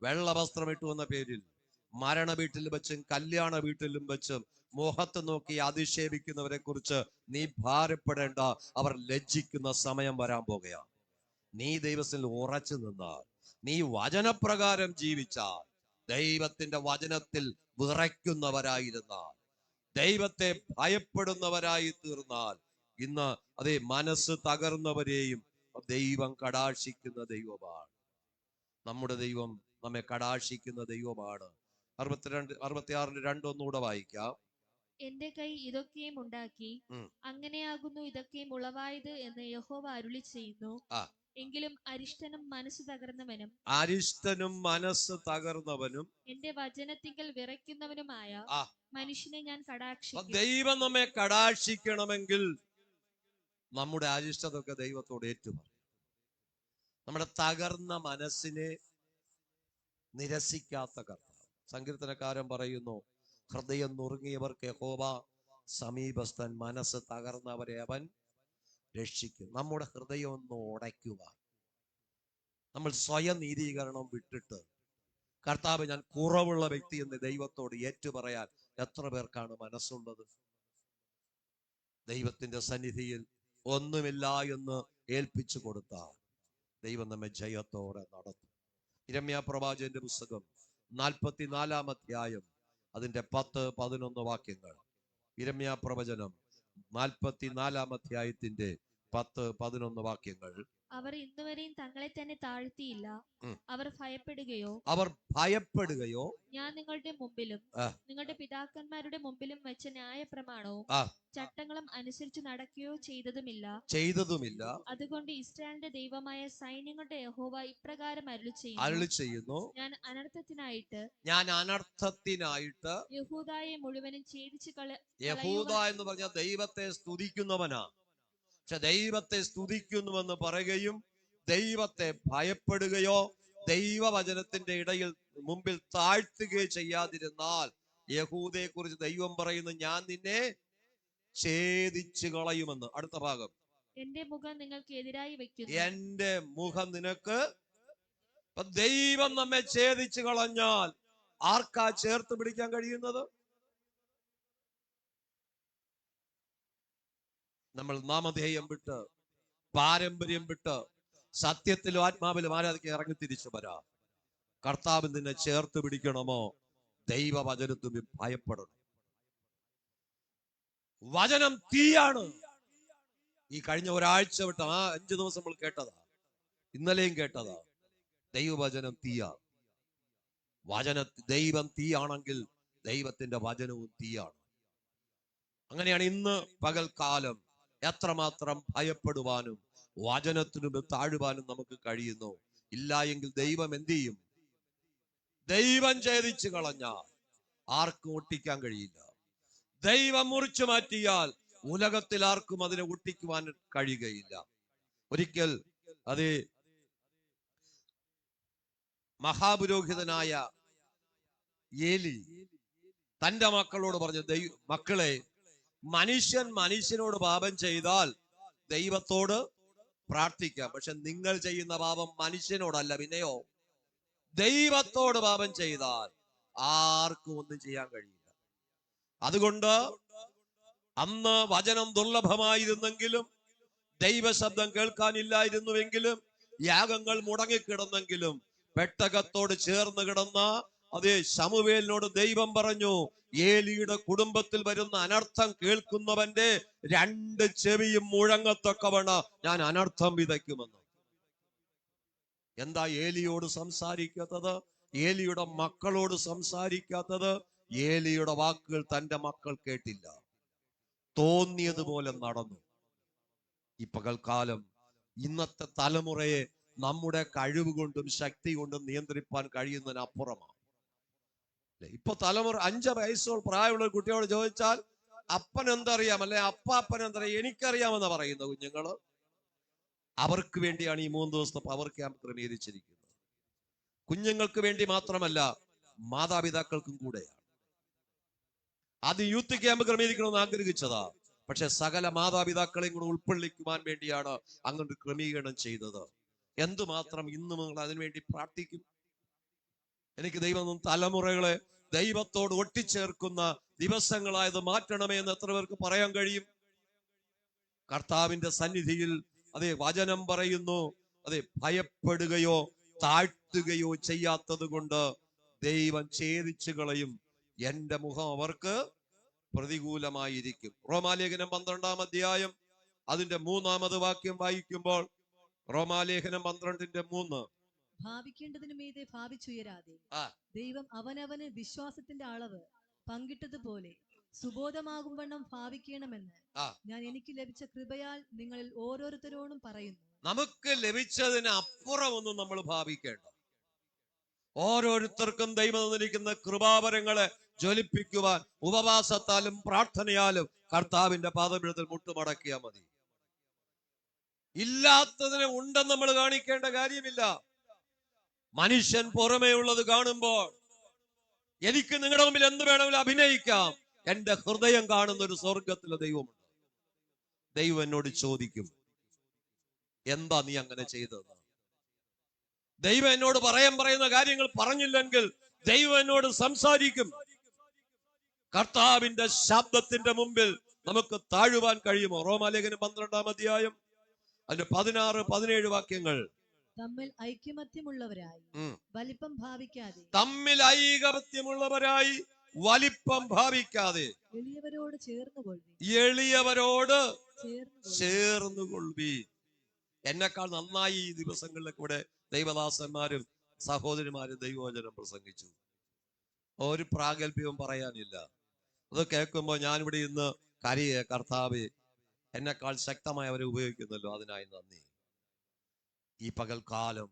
Speaker 1: വെള്ള വസ്ത്രമിട്ടു എന്ന പേരിൽ, മരണ വീട്ടിൽ വെച്ചും കല്യാണ വീട്ടിലും വെച്ചും മുഖത്ത് നോക്കി അധിക്ഷേപിക്കുന്നവരെ കുറിച്ച് നീ ഭാരപ്പെടേണ്ട. അവർ ലജ്ജിക്കുന്ന സമയം വരാൻ പോകുകയാണ്. നീ ദൈവത്തിൽ ഉറച്ചു നിന്നാൽ, നീ വചനപ്രകാരം ജീവിച്ചാൽ, ദൈവത്തിന്റെ വചനത്തിൽ വിറയ്ക്കുന്നവരായിരുന്നാൽ, ദൈവത്തെ ഭയപ്പെടുന്നവരായി തീർന്നാൽ, ഇന്ന് അതേ മനസ്സ് തകർന്നവരെയും ദൈവം കടാക്ഷിക്കുന്ന ദൈവമാണ്. നമ്മുടെ ദൈവം നമ്മെ കടാക്ഷിക്കുന്ന ദൈവമാണ്. 66:2 ഒന്നുകൂടെ വായിക്കാം.
Speaker 3: എന്റെ കൈ ഇതൊക്കെയും ഉണ്ടാക്കി, അങ്ങനെയാകുന്നു ഇതൊക്കെയും ഉളവായത് എന്ന് യഹോവ അരുളി ചെയ്യുന്നു. എങ്കിലും അരിഷ്ടനും മനസ്സ് തകർന്നവനും എന്റെ വചനത്തിങ്കൽ വിറയ്ക്കുന്നവനുമായ മനുഷ്യനെ ഞാൻ കടാക്ഷിക്കും.
Speaker 1: ദൈവം നമ്മെ കടാക്ഷിക്കണമെങ്കിൽ നമ്മുടെ അരിഷ്ടതൊക്കെ ദൈവത്തോട് ഏറ്റുപറയും. നമ്മുടെ തകർന്ന മനസ്സിനെ നിരസിക്കാത്ത കർത്താവ്. സങ്കീർത്തനക്കാരൻ പറയുന്നു, ഹൃദയം നുറുങ്ങിയവർക്ക് യഹോവ സമീപസ്ഥൻ, മനസ്സ് തകർന്നവരെ അവൻ രക്ഷിക്കും. നമ്മുടെ ഹൃദയം ഒന്ന് ഉടയ്ക്കുക. നമ്മൾ സ്വയം നീതീകരണം വിട്ടിട്ട്, കർത്താവ് ഞാൻ കുറവുള്ള വ്യക്തി എന്ന് ദൈവത്തോട് ഏറ്റുപറയാൻ എത്ര പേർക്കാണ് മനസ്സുള്ളത്? ദൈവത്തിന്റെ സന്നിധിയിൽ ഒന്നുമില്ല എന്ന് ഏൽപ്പിച്ചു കൊടുത്താൽ ദൈവം നമ്മെ ജയത്തോടെ നടത്തും. യിരെമ്യാ പ്രവാചകന്റെ പുസ്തകം 44-ാം അധ്യായം അതിന്റെ 10-11 വാക്യങ്ങൾ. യിരെമ്യാ പ്രവചനം 44-ാം അധ്യായത്തിന്റെ 10-11 വാക്യങ്ങൾ.
Speaker 3: അവർ ഇന്നുവരെയും തങ്ങളെ തന്നെ താഴ്ത്തിയില്ല. അവർ ഭയപ്പെടുകയോ ഞാൻ നിങ്ങളുടെ മുമ്പിലും നിങ്ങളുടെ പിതാക്കന്മാരുടെ മുമ്പിലും വെച്ച ന്യായപ്രമാണവും ചട്ടങ്ങളും അനുസരിച്ച് നടക്കുകയോ ചെയ്തതുമില്ല. അതുകൊണ്ട് ഇസ്രായേലിന്റെ ദൈവമായ സൈന്യങ്ങളുടെ യഹോവ ഇപ്രകാരം അരുളി ചെയ്യുന്നു, ഞാൻ അനർത്ഥത്തിനായിട്ട് യഹൂദായെ മുഴുവനും ഛേദിച്ചു
Speaker 1: യഹൂദ എന്ന് പറഞ്ഞാൽ ദൈവത്തെ സ്തുതിക്കുന്നവനാ. പക്ഷെ ദൈവത്തെ സ്തുതിക്കുന്നുവെന്ന് പറയുകയും ദൈവത്തെ ഭയപ്പെടുകയോ ദൈവവചനത്തിന്റെ മുമ്പിൽ താഴ്ത്തുകയോ ചെയ്യാതിരുന്നാൽ യഹൂദയെ കുറിച്ച് ദൈവം പറയുന്നു, ഞാൻ നിന്നെ ഛേദിച്ചു കളയുമെന്ന്. അടുത്ത ഭാഗം,
Speaker 3: എന്റെ മുഖം നിങ്ങൾക്ക് എതിരായി വെക്കുന്നു.
Speaker 1: എന്റെ മുഖം നിനക്ക്. ദൈവം നമ്മെ ഛേദിച്ചു കളഞ്ഞാൽ ആർക്കാ ചേർത്ത് പിടിക്കാൻ കഴിയുന്നത്? നമ്മൾ നാമധേയം വിട്ട്, പാരമ്പര്യം വിട്ട്, സത്യത്തിലും ആത്മാവിലും ആരാധിക്കാൻ ഇറങ്ങി തിരിച്ചു വരാം. കർത്താവ് നിന്നെ ചേർത്ത് പിടിക്കണമോ? ദൈവവചനത്തിന് ഭയപ്പെടണം. വചനം തീയാണ്. ഈ കഴിഞ്ഞ ഒരാഴ്ച വിട്ട് 5 ദിവസം നമ്മൾ കേട്ടതാ, ഇന്നലെയും കേട്ടതാ. ദൈവവചനം തീയാ. ദൈവം തീയാണെങ്കിൽ ദൈവത്തിന്റെ വചനവും തീയാണ്. അങ്ങനെയാണ് ഇന്ന് പകൽക്കാലം എത്രമാത്രം ഭയപ്പെടുവാനും വചനത്തിനും താഴുവാനും നമുക്ക് കഴിയുന്നു. ഇല്ല എങ്കിൽ ദൈവം എന്ത് ചെയ്യും? ദൈവം ഛേദിച്ചു കളഞ്ഞാൽ ആർക്കും ഒട്ടിക്കാൻ കഴിയില്ല. ദൈവം മുറിച്ചു മാറ്റിയാൽ ഉലകത്തിൽ ആർക്കും അതിനെ ഒട്ടിക്കുവാൻ കഴിയുകയില്ല. ഒരിക്കൽ അത് മഹാപുരോഹിതനായ ഏലി തന്റെ മക്കളോട് പറഞ്ഞു, മക്കളെ, മനുഷ്യനോട് പാപം ചെയ്താൽ ദൈവത്തോട് പ്രാർത്ഥിക്കാം. പക്ഷെ നിങ്ങൾ ചെയ്യുന്ന പാപം മനുഷ്യനോടല്ല, പിന്നെയോ ദൈവത്തോട് പാപം ചെയ്താൽ ആർക്കും ഒന്നും ചെയ്യാൻ കഴിയില്ല. അതുകൊണ്ട് അന്ന് വചനം ദുർലഭമായിരുന്നെങ്കിലും, ദൈവശബ്ദം കേൾക്കാനില്ലായിരുന്നുവെങ്കിലും, യാഗങ്ങൾ മുടങ്ങിക്കിടന്നെങ്കിലും, പെട്ടകത്തോട് ചേർന്ന് കിടന്ന അതേ ശമൂവേലിനോട് ദൈവം പറഞ്ഞു, ഏലിയുടെ കുടുംബത്തിൽ വരുന്ന അനർത്ഥം കേൾക്കുന്നവന്റെ 2 ചെവിയും മുഴങ്ങത്തക്കവണ്ണം ഞാൻ അനർത്ഥം വിതയ്ക്കുമെന്ന്. എന്താ ഏലിയോട് സംസാരിക്കുന്നത്? ഏലിയുടെ മക്കളോട് സംസാരിക്കാത്തത്? ഏലിയുടെ വാക്കുകൾ തന്റെ മക്കൾ കേട്ടില്ല, തോന്നിയതുപോലെ നടന്നു. ഈ പകൽക്കാലം ഇന്നത്തെ തലമുറയെ നമ്മുടെ കഴിവ് കൊണ്ടും ശക്തി കൊണ്ടും നിയന്ത്രിപ്പാൻ കഴിയുന്നതിനപ്പുറമാണ്. ഇപ്പൊ തലമുറ 5 വയസ്സോളം പ്രായമുള്ള കുട്ടിയോട് ചോദിച്ചാൽ അപ്പൻ എന്തറിയാം, അല്ലെ അപ്പാപ്പൻ എന്തറിയാം, എനിക്കറിയാമെന്ന് പറയുന്ന കുഞ്ഞുങ്ങള്. അവർക്ക് വേണ്ടിയാണ് ഈ 3 ദിവസത്തെ പവർ ക്യാമ്പ് ക്രമീകരിച്ചിരിക്കുന്നത്. കുഞ്ഞുങ്ങൾക്ക് വേണ്ടി മാത്രമല്ല, മാതാപിതാക്കൾക്കും കൂടെയാണ്. അത് യൂത്ത് ക്യാമ്പ് ക്രമീകരിക്കണമെന്ന് ആഗ്രഹിച്ചതാ. പക്ഷെ സകല മാതാപിതാക്കളെയും കൂടെ ഉൾക്കൊള്ളിക്കുവാൻ വേണ്ടിയാണ് അങ്ങനെ ക്രമീകരണം ചെയ്തത്. എന്തുമാത്രം ഇന്ന് നിങ്ങൾ അതിനുവേണ്ടി പ്രാർത്ഥിക്കും. എനിക്ക് ദൈവം തലമുറകളെ ദൈവത്തോട് ഒട്ടിച്ചേർക്കുന്ന ദിവസങ്ങളായത് മാറ്റണമേ എന്ന് എത്ര പേർക്ക് പറയാൻ കഴിയും? കർത്താവിന്റെ സന്നിധിയിൽ അതെ വചനം പറയുന്നു, അതെ ഭയപ്പെടുകയോ താഴ്ത്തുകയോ ചെയ്യാത്തത് കൊണ്ട് ദൈവം ഛേദിച്ചു കളയും, എന്റെ മുഖം അവർക്ക് പ്രതികൂലമായിരിക്കും. റോമാലേഖനം 12-ാം അധ്യായം അതിന്റെ 3-ാമത് വാക്യം വായിക്കുമ്പോൾ, റോമാലേഖനം 12:3,
Speaker 2: ഭാവിക്കേണ്ടതിനു മീതെ ഭാവിച്ചുയരാതെ ദൈവം അവനവന് വിശ്വാസത്തിന്റെ അളവ് പങ്കിട്ടതുപോലെ സുബോധമാകും വണ്ണം ഭാവിക്കണമെന്ന് ഞാൻ എനിക്ക് ലഭിച്ച കൃപയാൽ നിങ്ങളിൽ ഓരോരുത്തരോടും പറയുന്നു.
Speaker 1: നമുക്ക് ലഭിച്ചതിന് അപ്പുറം ഒന്നും നമ്മൾ ഭാവിക്കേണ്ട. ഓരോരുത്തർക്കും ദൈവം തന്നിരിക്കുന്ന കൃപാവരങ്ങളെ ജ്വലിപ്പിക്കുവാൻ ഉപവാസത്താലും പ്രാർത്ഥനയാലും കർത്താവിന്റെ പാദപീഠത്തിൽ മുട്ടുമടക്കിയാൽ മതി. ഇല്ലാത്തതിനെ ഉണ്ടെന്ന് നമ്മൾ കാണിക്കേണ്ട കാര്യമില്ല. മനുഷ്യൻ പുറമേ ഉള്ളത് കാണുമ്പോൾ എനിക്ക് നിങ്ങളുടെ മുമ്പിൽ എന്ത് വേണമെങ്കിലും അഭിനയിക്കാം. എന്റെ ഹൃദയം കാണുന്ന ഒരു സ്വർഗത്തിലെ ദൈവമുണ്ട്. ദൈവം എന്നോട് ചോദിക്കും, എന്താ നീ അങ്ങനെ ചെയ്തത്? ദൈവം എന്നോട് പറയുന്ന കാര്യങ്ങൾ പറഞ്ഞില്ലെങ്കിൽ ദൈവം എന്നോട് സംസാരിക്കും. കർത്താവിന്റെ ശബ്ദത്തിന്റെ മുമ്പിൽ നമുക്ക് താഴുവാൻ കഴിയുമോ? റോമാലേഖനം 12-ാം അധ്യായം അതിന്റെ 16-17 വാക്യങ്ങൾ.
Speaker 2: തമ്മിൽ ഐക്യമത്യമുള്ളവരായി വലിപ്പം ഭാവിക്കാതെ,
Speaker 1: തമ്മിൽ ഐകമത്യമുള്ളവരായി വലിപ്പം ഭാവിക്കാതെ
Speaker 2: എളിയവരോട്
Speaker 1: ചേർന്നുകൊള്ളി. എന്നെക്കാൾ നന്നായി ഈ ദിവസങ്ങളിലെ കൂടെ ദൈവദാസന്മാരും സഹോദരിമാരും ദൈവവചനം പ്രസംഗിച്ചു. ഒരു പ്രാഗൽഭ്യവും പറയാനില്ല. അത് കേൾക്കുമ്പോൾ ഞാനിവിടെ ഇന്ന് കരയെ, കർത്താവേ എന്നെക്കാൾ ശക്തമായി അവരെ ഉപയോഗിക്കുന്നല്ലോ, അതിനായി നന്ദി. ഈ പകൽക്കാലം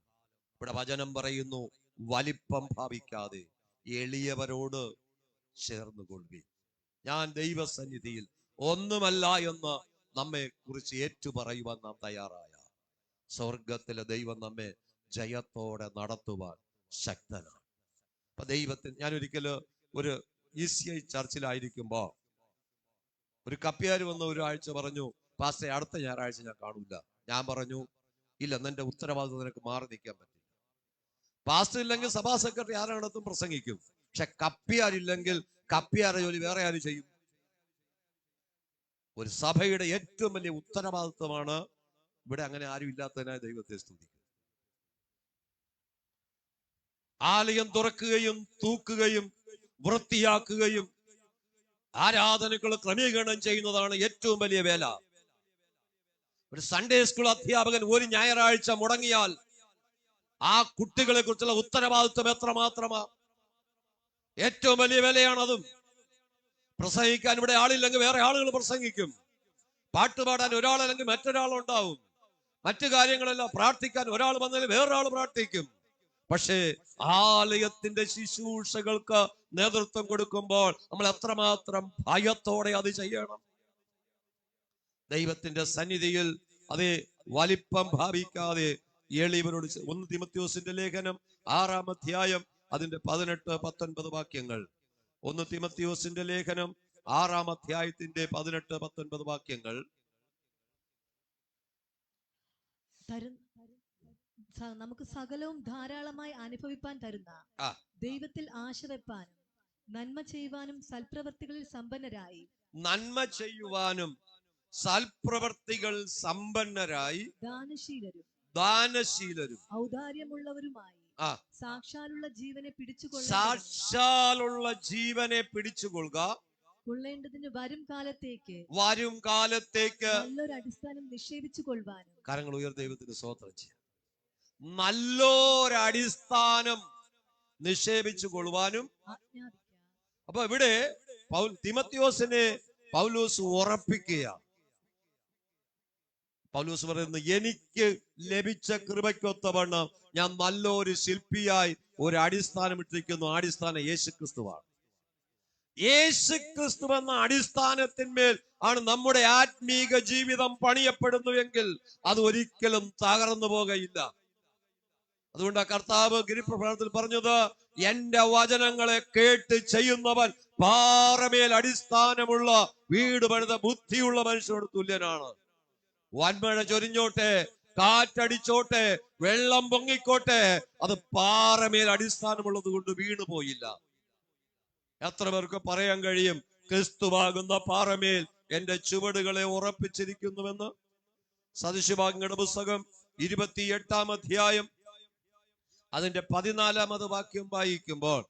Speaker 1: ഇവിടെ വചനം പറയുന്നു, വലിപ്പം ഭാവിക്കാതെ എളിയവരോട് ചേർന്നുകൊള്ളി. ഞാൻ ദൈവസന്നിധിയിൽ ഒന്നുമല്ല എന്ന് നമ്മെ കുറിച്ച് ഏറ്റുപറയുവാൻ നാം തയ്യാറായ സ്വർഗത്തിലെ ദൈവം നമ്മെ ജയത്തോടെ നടത്തുവാൻ ശക്തനാണ്. അപ്പൊ ദൈവത്തിന് ഞാൻ ഒരിക്കലും ഒരു ECI ചർച്ചിലായിരിക്കുമ്പോ ഒരു കപ്പ്യാർ വന്ന് ഒരാഴ്ച പറഞ്ഞു, പാസ്റ്റർ അടുത്ത ഞായറാഴ്ച ഞാൻ കാണൂല. ഞാൻ പറഞ്ഞു, ഇല്ല, എന്നെ ഉത്തരവാദിത്വം നിനക്ക് മാറി നിൽക്കാൻ പറ്റില്ല. പാസ്റ്റർ ഇല്ലെങ്കിൽ സഭാ സെക്രട്ടറി ആരാണത്തും പ്രസംഗിക്കും. പക്ഷെ കപ്പ്യാരില്ലെങ്കിൽ കപ്പ്യാരുടെ ജോലി വേറെ ആരും ചെയ്യും. ഒരു സഭയുടെ ഏറ്റവും വലിയ ഉത്തരവാദിത്വമാണ്. ഇവിടെ അങ്ങനെ ആരും ഇല്ലാത്തതിനായി ദൈവത്തെ സ്തുതിക്കും. ആലയം തുറക്കുകയും തൂക്കുകയും വൃത്തിയാക്കുകയും ആരാധനകൾ ക്രമീകരണം ചെയ്യുന്നതാണ് ഏറ്റവും വലിയ വേല. ഒരു സൺഡേ സ്കൂൾ അധ്യാപകൻ ഒരു ഞായറാഴ്ച മുടങ്ങിയാൽ ആ കുട്ടികളെ കുറിച്ചുള്ള ഉത്തരവാദിത്വം എത്രമാത്രമാ. ഏറ്റവും വലിയ വിലയാണതും. പ്രസംഗിക്കാൻ ഇവിടെ ആളില്ലെങ്കിൽ വേറെ ആളുകൾ പ്രസംഗിക്കും. പാട്ടുപാടാൻ ഒരാളല്ലെങ്കിൽ മറ്റൊരാളുണ്ടാവും. മറ്റു കാര്യങ്ങളെല്ലാം പ്രാർത്ഥിക്കാൻ ഒരാൾ വന്നാൽ വേറൊരാൾ പ്രാർത്ഥിക്കും. പക്ഷേ ആലയത്തിന്റെ ശുശ്രൂഷകൾക്ക് നേതൃത്വം കൊടുക്കുമ്പോൾ നമ്മൾ എത്രമാത്രം ഭയത്തോടെ അത് ചെയ്യണം. ദൈവത്തിന്റെ സന്നിധിയിൽ അതേ വലിപ്പം ഭാവിക്കാതെ എളിയവരോട് 1 തീമോഥെയോസിന്റെ ലേഖനം 6-ാം അധ്യായം അതിന്റെ 18-19 വാക്യങ്ങൾ. 1 തീമോഥെയോസിന്റെ ലേഖനം 6-ാം അധ്യായത്തിന്റെ 18-19 വാക്യങ്ങൾ.
Speaker 2: നമുക്ക് സകലവും ധാരാളമായി അനുഭവിപ്പാൻ തരുന്ന ദൈവത്തിൽ ആശ വെപ്പാനും നന്മ ചെയ്യുവാനും സൽപ്രവർത്തികളിൽ സമ്പന്നരായി
Speaker 1: സൽപ്രവർത്തികൾ സമ്പന്നരായി ദാനശീലരും
Speaker 2: ഔദാര്യമുള്ളവരുമായി സാക്ഷാലുള്ള ജീവനെ
Speaker 1: പിടിച്ചുകൊള്ളുക
Speaker 2: കൊള്ളേണ്ടതിന് വരും
Speaker 1: കാലത്തേക്ക്
Speaker 2: നല്ലൊരു അടിസ്ഥാനം നിക്ഷേപിച്ചു കൊള്ളുവാനും.
Speaker 1: കരങ്ങൾ ഉയർ ദൈവത്തിന് സ്തോത്രം ചെയ്യാം. നല്ലൊരടിസ്ഥാനം നിക്ഷേപിച്ചു കൊള്ളുവാനും.
Speaker 2: ആജ്ഞാപിക്കാം.
Speaker 1: അപ്പൊ ഇവിടെ തിമത്തിയോസിനെ പൗലോസ് ഉറപ്പിക്കുക. പൗലോസ് പറയുന്നു, എനിക്ക് ലഭിച്ച കൃപയ്ക്കൊത്തവണ്ണം ഞാൻ നല്ലൊരു ശില്പിയായി ഒരു അടിസ്ഥാനം ഇട്ടിരിക്കുന്നു. അടിസ്ഥാനം യേശുക്രിസ്തുവാണ്. യേശുക്രിസ്തു എന്ന അടിസ്ഥാനത്തിന്മേൽ ആണ് നമ്മുടെ ആത്മീക ജീവിതം പണിയപ്പെടുന്നുവെങ്കിൽ അത് ഒരിക്കലും തകർന്നു പോകയില്ല. അതുകൊണ്ട് കർത്താവ് ഗിരിപ്രഭാതത്തിൽ പറഞ്ഞത്, എന്റെ വചനങ്ങളെ കേട്ട് ചെയ്യുന്നവൻ പാറമേൽ അടിസ്ഥാനമുള്ള വീട് പണിത ബുദ്ധിയുള്ള മനുഷ്യനോട് തുല്യനാണ്. വൻമഴ ചൊരിഞ്ഞോട്ടെ, കാറ്റടിച്ചോട്ടെ, വെള്ളം പൊങ്ങിക്കോട്ടെ, അത് പാറമേൽ അടിസ്ഥാനമുള്ളത് കൊണ്ട് വീണു പോയില്ല. എത്ര പേർക്ക് പറയാൻ കഴിയും, ക്രിസ്തുവാകുന്ന പാറമേൽ എന്റെ ചുവടുകളെ ഉറപ്പിച്ചിരിക്കുന്നുവെന്ന്? സദൃശവാക്യങ്ങളുടെ പുസ്തകം 28-ാം അധ്യായം അതിന്റെ 14-ാമത് വാക്യം വായിക്കുമ്പോൾ,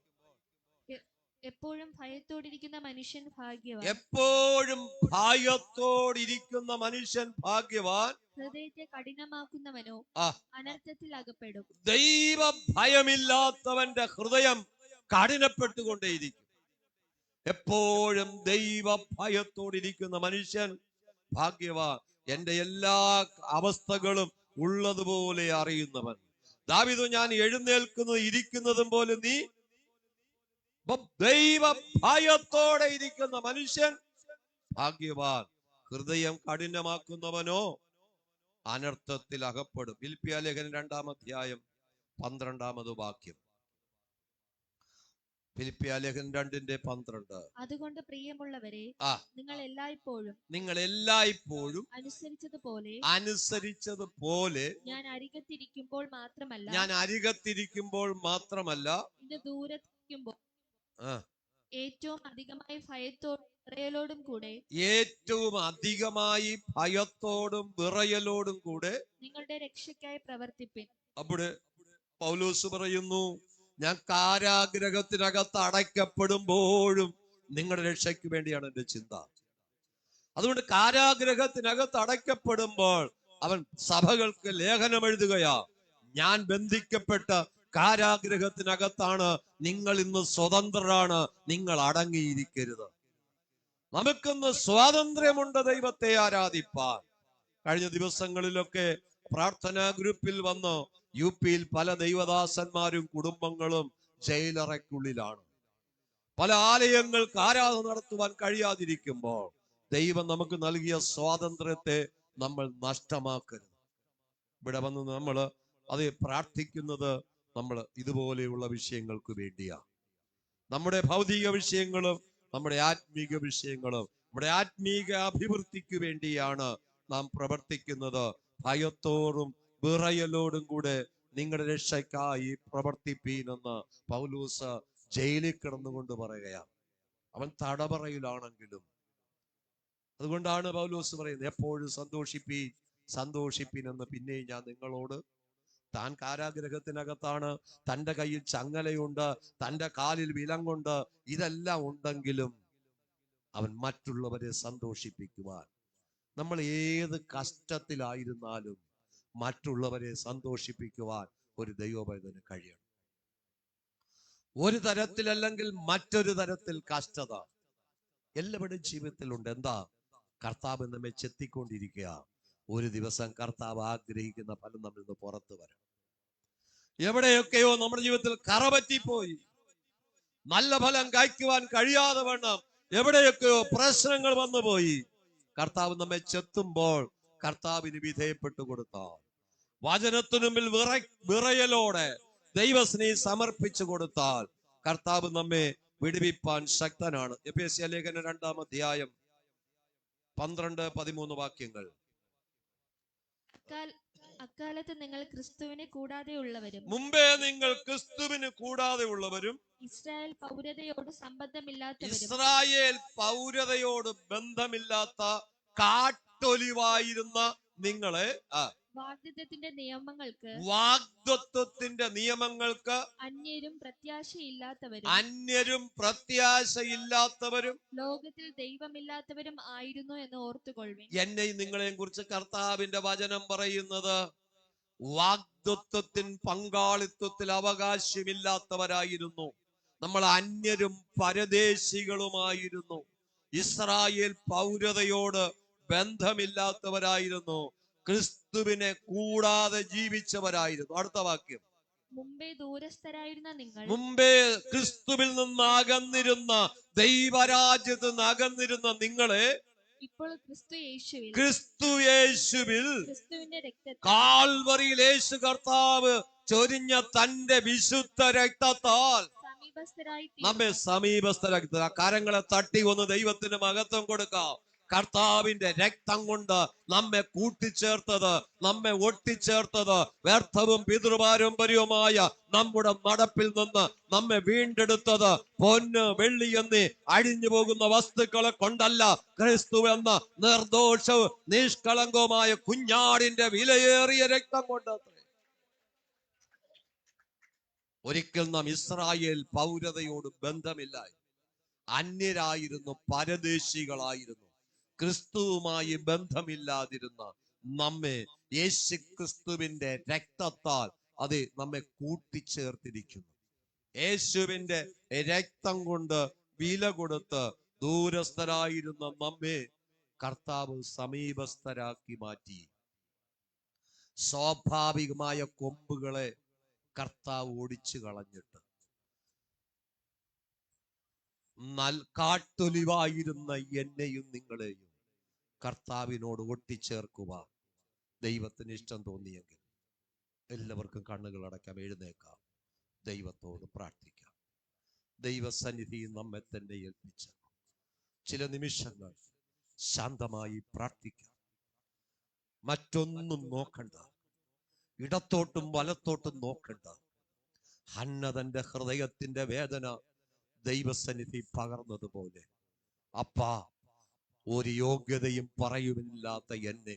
Speaker 3: എപ്പോഴും ഭയത്തോടിരിക്കുന്ന മനുഷ്യൻ ഭാഗ്യവാൻ.
Speaker 1: എപ്പോഴും ഭയത്തോടിരിക്കുന്ന മനുഷ്യൻ ഭാഗ്യവാൻ.
Speaker 3: ഹൃദയത്തെ കഠിനമാക്കുന്നവനോ അനർത്ഥത്തിൽ അകപ്പെടും.
Speaker 1: ദൈവ ഭയമില്ലാത്തവന്റെ ഹൃദയം കഠിനപ്പെട്ടുകൊണ്ടേയിരിക്കും. എപ്പോഴും ദൈവ ഭയത്തോടിരിക്കുന്ന മനുഷ്യൻ ഭാഗ്യവാൻ. എന്റെ എല്ലാ അവസ്ഥകളും ഉള്ളതുപോലെ അറിയുന്നവൻ. ദാവീദ്, ഞാൻ എഴുന്നേൽക്കുന്നതും ഇരിക്കുന്നതും പോലെ നീ. ദൈവ ഭയത്തോടെ ഇരിക്കുന്ന മനുഷ്യൻ ഭാഗ്യവാൻ. ഹൃദയം കഠിനമാക്കുന്നവനോ അനർത്ഥത്തിൽ അകപ്പെടും. ഫിലിപ്പിയ ലേഖനം 2-ാം അധ്യായം 12-ാമത് വാക്യം. ഫിലിപ്പിയ ലേഖനം 2:12.
Speaker 3: അതുകൊണ്ട് പ്രിയമുള്ളവരെ, നിങ്ങൾ എല്ലായ്പ്പോഴും അനുസരിച്ചതുപോലെ
Speaker 1: ഞാൻ അരികത്തിരിക്കുമ്പോൾ മാത്രമല്ല
Speaker 3: ഇത് ദൂരത്തിരിക്കുമ്പോൾ ഏറ്റവും അധികമായി ഭയത്തോടും വിറയലോടും കൂടെ നിങ്ങളുടെ രക്ഷയ്ക്കായി പ്രവർത്തിപ്പിൻ.
Speaker 1: അവിടെ പൗലോസ് പറയുന്നു, ഞാൻ കാരാഗ്രഹത്തിനകത്ത് അടയ്ക്കപ്പെടുമ്പോഴും നിങ്ങളുടെ രക്ഷയ്ക്ക് വേണ്ടിയാണ് എന്റെ ചിന്ത. അതുകൊണ്ട് കാരാഗ്രഹത്തിനകത്ത് അടയ്ക്കപ്പെടുമ്പോൾ അവൻ സഭകൾക്ക് ലേഖനം എഴുതുകയാ, ഞാൻ ബന്ധിക്കപ്പെട്ട കാരാഗ്രഹത്തിനകത്താണ്, നിങ്ങൾ ഇന്ന് സ്വതന്ത്രരാണ്, നിങ്ങൾ അടങ്ങിയിരിക്കരുത്. നമുക്കിന്ന് സ്വാതന്ത്ര്യമുണ്ട് ദൈവത്തെ ആരാധിപ്പാൻ. കഴിഞ്ഞ ദിവസങ്ങളിലൊക്കെ പ്രാർത്ഥനാ ഗ്രൂപ്പിൽ വന്ന് UP-യിൽ പല ദൈവദാസന്മാരും കുടുംബങ്ങളും ജയിലറയ്ക്കുള്ളിലാണ്. പല ആലയങ്ങൾക്ക് ആരാധന നടത്തുവാൻ കഴിയാതിരിക്കുമ്പോൾ ദൈവം നമുക്ക് നൽകിയ സ്വാതന്ത്ര്യത്തെ നമ്മൾ നഷ്ടമാക്കരുത്. ഇവിടെ വന്ന് നമ്മൾ അത് പ്രാർത്ഥിക്കുന്നത് നമ്മൾ ഇതുപോലെയുള്ള വിഷയങ്ങൾക്ക് വേണ്ടിയാണ്. നമ്മുടെ ഭൗതിക വിഷയങ്ങളും നമ്മുടെ ആത്മീക വിഷയങ്ങളും നമ്മുടെ ആത്മീക അഭിവൃദ്ധിക്ക് വേണ്ടിയാണ് നാം പ്രവർത്തിക്കുന്നത്. ഭയത്തോടും വിറയലോടും കൂടെ നിങ്ങളുടെ രക്ഷയ്ക്കായി പ്രവർത്തിപ്പീനെന്ന് പൗലോസ് ജയിലിൽ കിടന്നുകൊണ്ട് പറയുകയാണ്. അവൻ തടവറയിലാണെങ്കിലും. അതുകൊണ്ടാണ് പൗലോസ് പറയുന്നത്, എപ്പോഴും സന്തോഷിപ്പീൻ എന്ന് പിന്നെയും ഞാൻ നിങ്ങളോട്. താൻ കാരാഗ്രഹത്തിനകത്താണ്, തൻ്റെ കയ്യിൽ ചങ്ങലയുണ്ട്, തൻ്റെ കാലിൽ വിലങ്ങുണ്ട്, ഇതെല്ലാം ഉണ്ടെങ്കിലും അവൻ മറ്റുള്ളവരെ സന്തോഷിപ്പിക്കുവാൻ, നമ്മൾ ഏത് കഷ്ടത്തിലായിരുന്നാലും മറ്റുള്ളവരെ സന്തോഷിപ്പിക്കുവാൻ ഒരു ദൈവപൈതന് കഴിയണം. ഒരു തരത്തിലല്ലെങ്കിൽ മറ്റൊരു തരത്തിൽ കഷ്ടത എല്ലാവരുടെയും ജീവിതത്തിലുണ്ട്. എന്താ? കർത്താവ് നമ്മെ ചെത്തിക്കൊണ്ടിരിക്കുക. ഒരു ദിവസം കർത്താവ് ആഗ്രഹിക്കുന്ന ഫലം നമ്മിൽ നിന്ന് പുറത്തു വരണം. എവിടെയൊക്കെയോ നമ്മുടെ ജീവിതത്തിൽ കറപറ്റിപ്പോയി, നല്ല ഫലം കായ്ക്കുവാൻ കഴിയാതെ വണ്ണം എവിടെയൊക്കെയോ പ്രശ്നങ്ങൾ വന്നുപോയി, കർത്താവ് നമ്മെ ചെത്തുമ്പോൾ കർത്താവിന് വിധേയപ്പെട്ടു കൊടുത്താൽ, വചനത്തിനു മുമ്പിൽ വിറയലോടെ ദൈവസ്നേഹി സമർപ്പിച്ചു കൊടുത്താൽ കർത്താവ് നമ്മെ വിടുവിപ്പാൻ ശക്തനാണ്. എഫേസ്യ ലേഖനം 2-ാം അധ്യായം 12-13 വാക്യങ്ങൾ.
Speaker 3: അക്കാലത്ത് നിങ്ങൾ ക്രിസ്തുവിനെ കൂടാതെ ഉള്ളവരും,
Speaker 1: മുമ്പേ നിങ്ങൾ ക്രിസ്തുവിന് കൂടാതെ ഉള്ളവരും,
Speaker 3: ഇസ്രായേൽ പൗരതയോട് ബന്ധമില്ലാത്ത
Speaker 1: കാട്ടൊലിവായിരുന്ന നിങ്ങളെ
Speaker 3: വാഗ്ദത്തത്തിന്റെ
Speaker 1: നിയമങ്ങൾക്ക്
Speaker 3: അന്യരും പ്രത്യാശയില്ലാത്തവരും ലോകത്തിൽ ദൈവമില്ലാത്തവരും ആയിരുന്നു എന്ന് ഓർത്തുകൊള്ളുവിൻ.
Speaker 1: എന്നെയും നിങ്ങളെയും കുറിച്ച് കർത്താവിന്റെ വചനം പറയുന്നത്, വാഗ്ദത്വത്തിൻ പങ്കാളിത്വത്തിൽ അവകാശമില്ലാത്തവരായിരുന്നു. നമ്മൾ അന്യരും പരദേശികളുമായിരുന്നു. ഇസ്രായേൽ പൗരതയോട് ബന്ധമില്ലാത്തവരായിരുന്നു. ക്രിസ്തുവിനെ കൂടാതെ ജീവിച്ചവരായിരുന്നു. അടുത്ത വാക്യം,
Speaker 3: മുമ്പേ ദൂരസ്ഥരായിരുന്ന നിങ്ങൾ,
Speaker 1: മുമ്പേ ക്രിസ്തുവിൽ നിന്ന് അകന്നിരുന്ന, ദൈവരാജ്യത്ത് നിന്ന് അകന്നിരുന്ന നിങ്ങളെ
Speaker 3: ഇപ്പോൾ ക്രിസ്തുയേശുവിൽ ക്രിസ്തുവിന്റെ രക്തത്താൽ,
Speaker 1: കാൽവറിയിൽ യേശു കർത്താവ് ചൊരിഞ്ഞ തന്റെ വിശുദ്ധ രക്തത്താൽ നമ്മെ സമീപസ്ഥരാക്കി. കരങ്ങളെ തട്ടി ഒന്ന് ദൈവത്തിന് മഹത്വം കൊടുക്കാം. കർത്താവിന്റെ രക്തം കൊണ്ട് നമ്മെ കൂട്ടിച്ചേർത്തത്, നമ്മെ ഒട്ടിച്ചേർത്തത്, വ്യർത്ഥവും പിതൃപാരമ്പര്യവുമായ നമ്മുടെ നടപ്പിൽ നിന്ന് നമ്മെ വീണ്ടെടുത്തത് പൊന്ന് വെള്ളി എന്നീ അഴിഞ്ഞു പോകുന്ന വസ്തുക്കളെ കൊണ്ടല്ല, ക്രിസ്തു എന്ന നിർദോഷവും നിഷ്കളങ്കവുമായ കുഞ്ഞാടിന്റെ വിലയേറിയ രക്തം കൊണ്ട്. ഒരിക്കൽ നാം ഇസ്രായേൽ പൗരതയോട് ബന്ധമില്ലായി, അന്യരായിരുന്നു, പരദേശികളായിരുന്നു. ക്രിസ്തുവുമായി ബന്ധമില്ലാതിരുന്ന നമ്മെ യേശു ക്രിസ്തുവിന്റെ രക്തത്താൽ അത് നമ്മെ കൂട്ടിച്ചേർത്തിരിക്കുന്നു. യേശുവിന്റെ രക്തം കൊണ്ട് വില കൊടുത്ത് ദൂരസ്ഥരായിരുന്ന നമ്മെ കർത്താവ് സമീപസ്ഥരാക്കി മാറ്റി. സ്വാഭാവികമായ കൊമ്പുകളെ കർത്താവ് ഓടിച്ചു കളഞ്ഞിട്ട് കാട്ടൊലിവായിരുന്ന എന്നെയും നിങ്ങളെയും കർത്താവിനോട് ഒട്ടിച്ചേർക്കുവാൻ ദൈവത്തിന് ഇഷ്ടം തോന്നിയെങ്കിൽ എല്ലാവർക്കും കണ്ണുകൾ അടക്കാം, എഴുന്നേക്കാം, ദൈവത്തോട് പ്രാർത്ഥിക്കാം. ദൈവസന്നിധി നമ്മെ തന്നെ ഏൽപ്പിച്ച ചില നിമിഷങ്ങൾ ശാന്തമായി പ്രാർത്ഥിക്കാം. മറ്റൊന്നും നോക്കണ്ട, ഇടത്തോട്ടും വലത്തോട്ടും നോക്കണ്ട. ഹന്ന തന്റെ ഹൃദയത്തിന്റെ വേദന ദൈവസന്നിധി പകർന്നതുപോലെ, അപ്പാ, ഒരു യോഗ്യതയും പറയുമില്ലാത്ത എന്നെ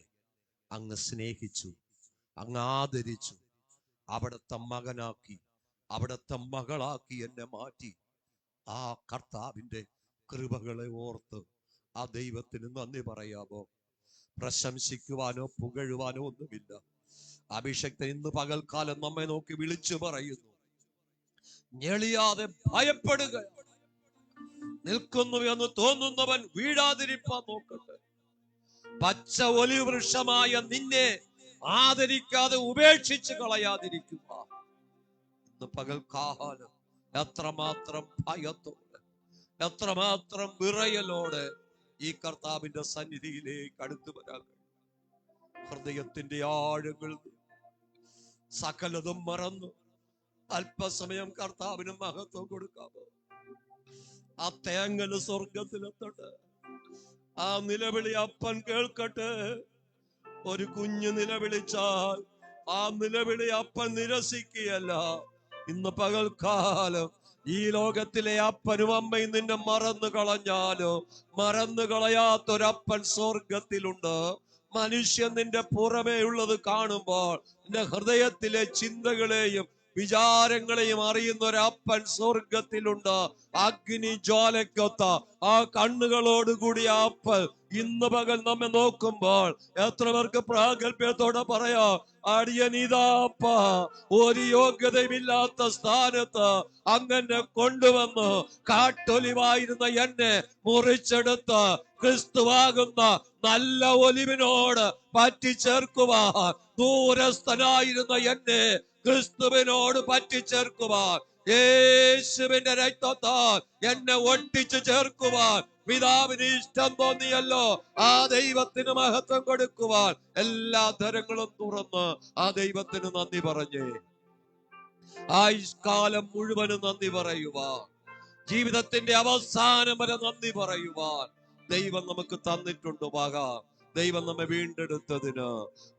Speaker 1: അങ്ങ് സ്നേഹിച്ചു, അങ്ങ് ആദരിച്ചു, അവിടുത്തെ മകനാക്കി, അവിടുത്തെ മകളാക്കി എന്നെ മാറ്റി. ആ കർത്താവിന്റെ കൃപകളെ ഓർത്ത് ആ ദൈവത്തിന് നന്ദി പറയാമോ? പ്രശംസിക്കുവാനോ പുകഴുവാനോ ഒന്നുമില്ല. അഭിഷക്തൻ ഇന്ന് പകൽക്കാലം നമ്മെ നോക്കി വിളിച്ചു പറയുന്നു, ഞെളിയാതെ ഭയപ്പെടുക. നിൽക്കുന്നു എന്ന് തോന്നുന്നവൻ വീഴാതിരിപ്പാൻ നോക്കട്ടെ. പച്ച ഒലിവ് വൃക്ഷമായ നിന്നെ ആദരിക്കാതെ ഉപേക്ഷിച്ച് കളയാതിരിക്കുക. ഇന്ന് പകൽക്കാലം എത്രമാത്രം ഭയത്തോടെ, എത്രമാത്രം വിറയലോടെ ഈ കർത്താവിന്റെ സന്നിധിയിലേക്ക് അടുത്തു വരാൻ ഹൃദയത്തിന്റെ ആഴങ്ങൾ സകലതും മറന്നു അല്പസമയം കർത്താവിന് മഹത്വം കൊടുക്കാമോ? ആ തേങ്ങല് സ്വർഗത്തിലെത്തട്ടെ. ആ നിലവിളി അപ്പൻ കേൾക്കട്ടെ. ഒരു കുഞ്ഞ് നിലവിളിച്ചാൽ ആ നിലവിളി അപ്പൻ നിരസിക്കുകയല്ല. ഇന്ന് പകൽക്കാലം ഈ ലോകത്തിലെ അപ്പനും അമ്മയും നിന്നെ മറന്നു കളഞ്ഞാലോ, മറന്നു കളയാത്തൊരപ്പൻ സ്വർഗത്തിലുണ്ട്. മനുഷ്യൻ നിന്റെ പുറമേ ഉള്ളത് കാണുമ്പോൾ നിന്റെ ഹൃദയത്തിലെ ചിന്തകളെയും വിചാരങ്ങളെയും അറിയുന്ന ഒരപ്പൻ സ്വർഗത്തിലുണ്ട്. അഗ്നി ജ്വാലയ്ക്കൊത്ത ആ കണ്ണുകളോടുകൂടി ആ അപ്പൻ ഇന്ന് പകൽ നമ്മെ നോക്കുമ്പോൾ എത്ര പേർക്ക് പ്രാഗൽഭ്യത്തോടെ പറയാ, അടിയനിതാപ്പ, ഒരു യോഗ്യതയുമില്ലാത്ത സ്ഥാനത്ത് അങ്ങനെ കൊണ്ടുവന്ന് കാട്ടൊലിവായിരുന്ന എന്നെ മുറിച്ചെടുത്ത് ക്രിസ്തുവാകുന്ന നല്ല ഒലിവിനോട് പറ്റിച്ചേർക്കുവാൻ, ദൂരസ്ഥനായിരുന്ന എന്നെ ക്രിസ്തുവിനോട് പറ്റിച്ചേർക്കുവാൻ, യേശുവിന്റെ രക്തത്താൽ എന്നെ ഒട്ടിച്ചു ചേർക്കുവാൻ പിതാവിന് ഇഷ്ടം തോന്നിയല്ലോ. ആ ദൈവത്തിന് മഹത്വം കൊടുക്കുവാൻ എല്ലാ തരങ്ങളും തുറന്ന് ആ ദൈവത്തിന് നന്ദി പറഞ്ഞേ. ആയുഷ്കാലം മുഴുവനും നന്ദി പറയുവാൻ, ജീവിതത്തിന്റെ അവസാനം വരെ നന്ദി പറയുവാൻ ദൈവം നമുക്ക് തന്നിട്ടുണ്ട്. മകാം ദൈവം നമ്മെ വീണ്ടെടുത്തതിന്,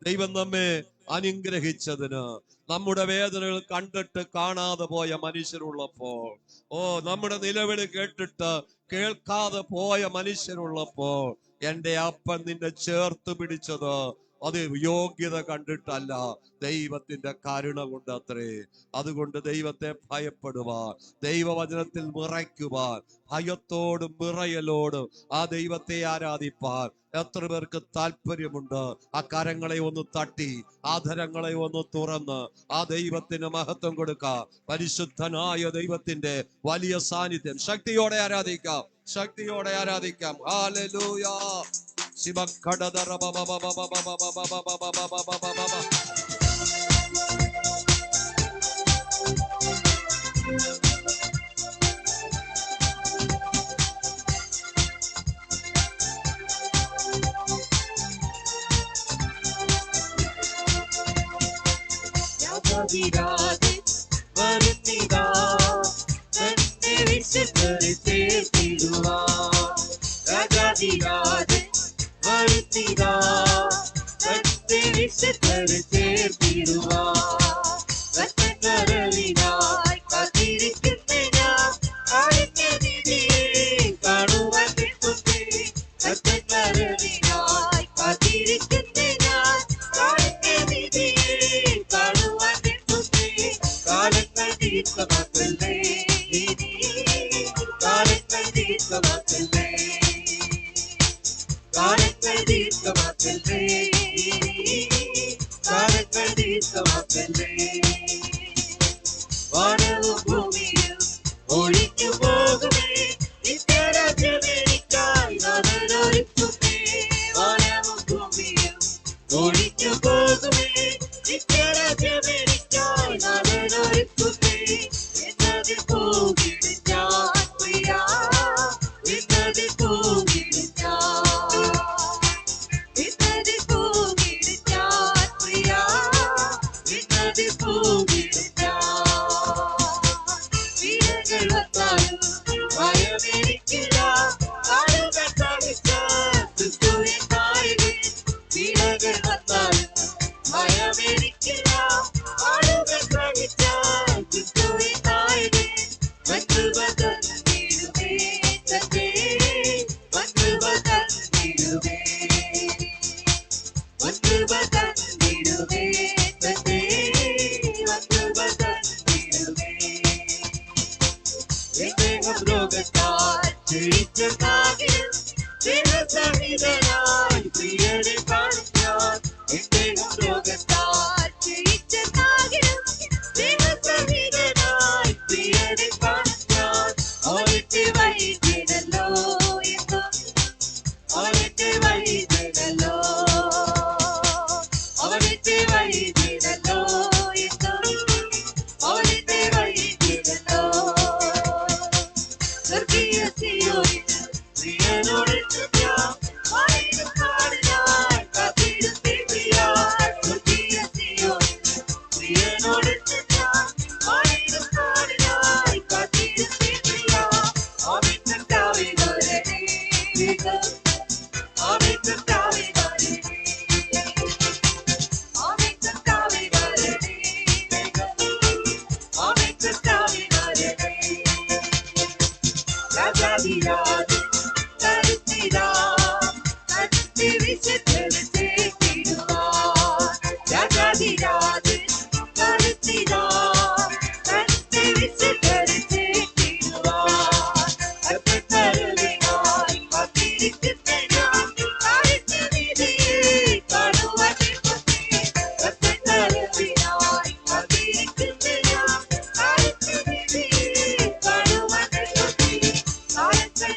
Speaker 1: ദൈവം നമ്മെ അനുഗ്രഹിച്ചതിന്, നമ്മുടെ വേദനകൾ കണ്ടിട്ട് കാണാതെ പോയ മനുഷ്യരുള്ളപ്പോൾ, നമ്മുടെ നിലവിളി കേട്ടിട്ട് കേൾക്കാതെ പോയ മനുഷ്യരുള്ളപ്പോൾ എന്റെ അപ്പൻ നിന്നെ ചേർത്ത് പിടിച്ചത് അത് യോഗ്യത കണ്ടിട്ടല്ല, ദൈവത്തിന്റെ കരുണ കൊണ്ടത്രേ. അതുകൊണ്ട് ദൈവത്തെ ഭയപ്പെടുവാൻ, ദൈവവചനത്തിൽ നിറയ്ക്കുവാൻ, ഭയത്തോടും വിറയലോടും ആ ദൈവത്തെ ആരാധിപ്പാൻ എത്ര പേർക്ക് താല്പര്യമുണ്ട്? ആ കരങ്ങളെ ഒന്ന് തട്ടി, ആധരങ്ങളെ ഒന്ന് തുറന്ന് ആ ദൈവത്തിന് മഹത്വം കൊടുക്കാം. പരിശുദ്ധനായ ദൈവത്തിന്റെ വലിയ സാന്നിധ്യം ശക്തിയോടെ ആരാധിക്കാം, ശക്തിയോടെ ആരാധിക്കാം. ഹല്ലേലൂയ.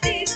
Speaker 4: Thank you.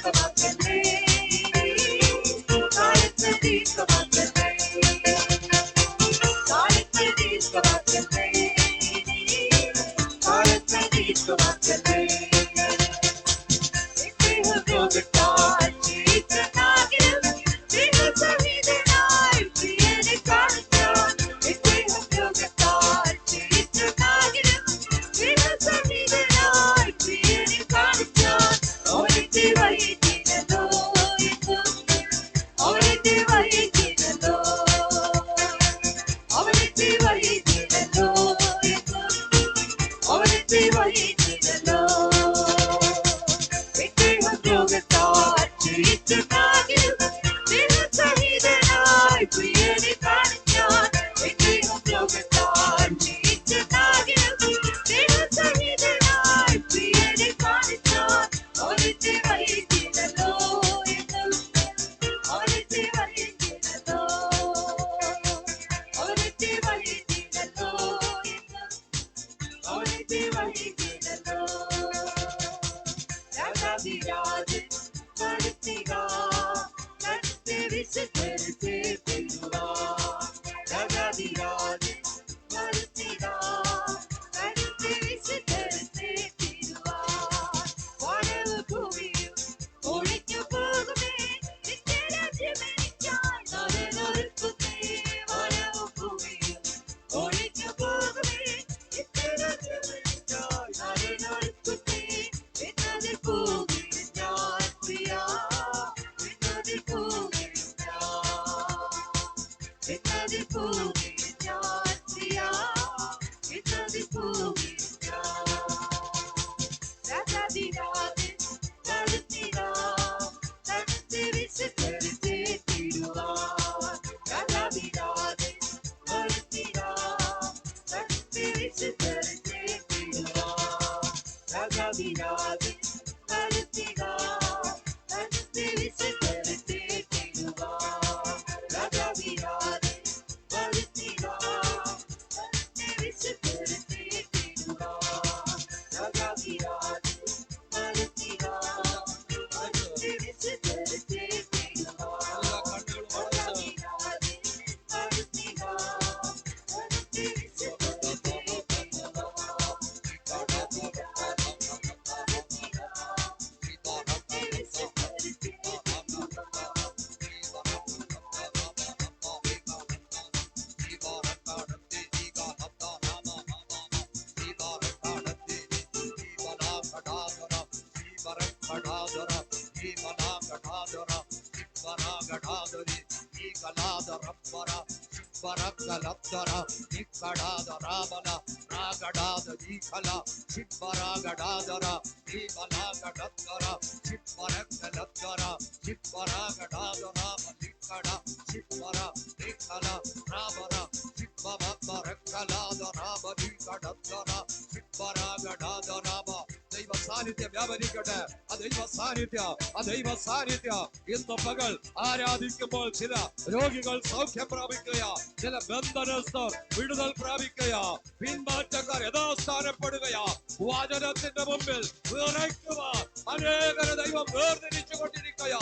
Speaker 1: ദൈവ സാന്നിധ്യം വ്യാപരിക്കട്ടെ. ദൈവ സാന്നിധ്യം ഇന്ന് പകൽ ആരാധിക്കുമ്പോൾ ചില രോഗികൾ സൗഖ്യം പ്രാപിക്കുക, ചില ബന്ധനസ്ഥർ വിടുതൽ പ്രാപിക്കുക, പിന്മാറ്റക്കാർ യഥാസ്ഥാനപ്പെടുകയാ. വചനത്തിന്റെ മുമ്പിൽ വിറയ്ക്കുവാൻ അനേകരെ ദൈവം വേർതിരിച്ചു കൊണ്ടിരിക്കുക.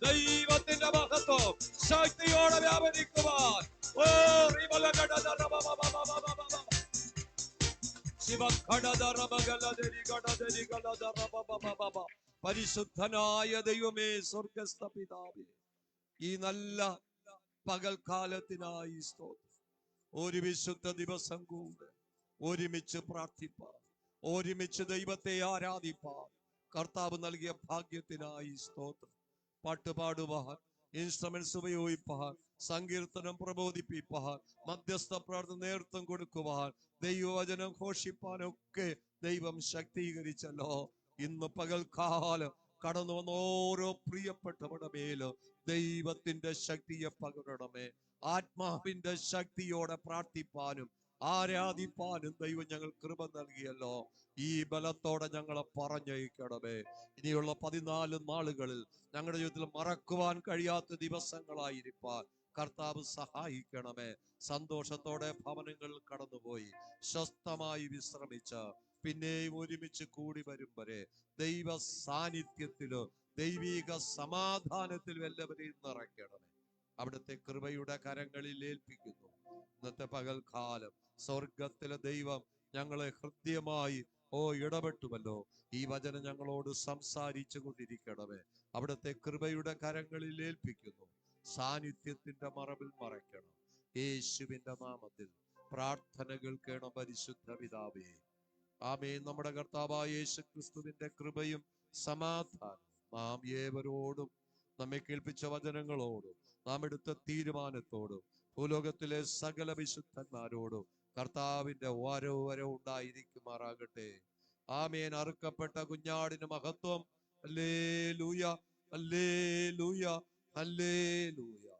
Speaker 1: ദൈവത്തിന്റെ മഹത്വം ശക്തിയോടെ വ്യാപരിക്കുവാൻ പരിശുദ്ധനായ ദൈവമേ, സ്വർഗസ്ഥ പിതാവേ, ഈ നല്ല പകൽക്കാലത്തിനായി സ്തോത്രം. ഒരു വിശുദ്ധ ദിവസം കൂടെ ഒരുമിച്ച് പ്രാർത്ഥിപ്പാൻ, ഒരുമിച്ച് ദൈവത്തെ ആരാധിപ്പാൻ കർത്താവ് നൽകിയ ഭാഗ്യത്തിനായി സ്തോത്രം. പാട്ടുപാടുവാൻ, ഇൻസ്ട്രുമെന്റ്സ് ഉപയോഗിപ്പാൻ, സങ്കീർത്തനം പ്രബോധിപ്പിപ്പാൻ, മധ്യസ്ഥ പ്രാർത്ഥന നേതൃത്വം കൊടുക്കുവാൻ, ദൈവവചനം ഘോഷിപ്പാനൊക്കെ ദൈവം ശക്തീകരിച്ചല്ലോ. ഇന്ന് പകൽക്കാലം കടന്നു വന്ന ഓരോ പ്രിയപ്പെട്ടവരുടെ മേല് ദൈവത്തിന്റെ ശക്തിയെ പകരണമേ. ആത്മാവിന്റെ ശക്തിയോടെ പ്രാർത്ഥിപ്പാനും ആരാധിപ്പാനും ദൈവം ഞങ്ങൾ കൃപ നൽകിയല്ലോ. ഈ ബലത്തോടെ ഞങ്ങളെ പറഞ്ഞയക്കണമേ. ഇനിയുള്ള 14 നാളുകളിൽ ഞങ്ങളുടെ ജീവിതത്തിൽ മറക്കുവാൻ കഴിയാത്ത ദിവസങ്ങളായിരിക്കാൻ കർത്താവ് സഹായിക്കണമേ. സന്തോഷത്തോടെ ഭവനങ്ങളിൽ കടന്നുപോയി സ്വസ്ഥമായി വിശ്രമിച്ച പിന്നെയും ഒരുമിച്ച് കൂടി വരും വരെ ദൈവ സാന്നിധ്യത്തിലോ ദൈവിക സമാധാനത്തിലും എല്ലാവരെയും നിറയ്ക്കണമേ. അവിടുത്തെ കൃപയുടെ കരങ്ങളിൽ ഏൽപ്പിക്കുന്നു. ഇന്നത്തെ പകൽക്കാലം സ്വർഗത്തിലെ ദൈവം ഞങ്ങളെ ഹൃദ്യമായി ഇടപെട്ടുവല്ലോ. ഈ വചനം ഞങ്ങളോട് സംസാരിച്ചു കൊണ്ടിരിക്കണമേ. അവിടുത്തെ കൃപയുടെ കരങ്ങളിൽ ഏൽപ്പിക്കുന്നു. സാന്നിധ്യത്തിന്റെ മറവിൽ മറയ്ക്കണം. യേശുവിന്റെ നാമത്തിൽ പ്രാർത്ഥനകൾ കേൾക്കണം പരിശുദ്ധ പിതാവേ. ആമേൻ. നമ്മുടെ കർത്താവായ യേശു ക്രിസ്തുവിന്റെ കൃപയും സമാധാനം നാം ഏവരോടും, നമ്മെ കേൾപ്പിച്ച വചനങ്ങളോടും, നാം എടുത്ത തീരുമാനത്തോടും, ഭൂലോകത്തിലെ സകല വിശുദ്ധന്മാരോടും കർത്താവിന്റെ വരവ് ഉണ്ടായിരിക്കുമാറാകട്ടെ. ആമേൻ. അറുക്കപ്പെട്ട കുഞ്ഞാടിന് മഹത്വം. Hallelujah, hallelujah, hallelujah.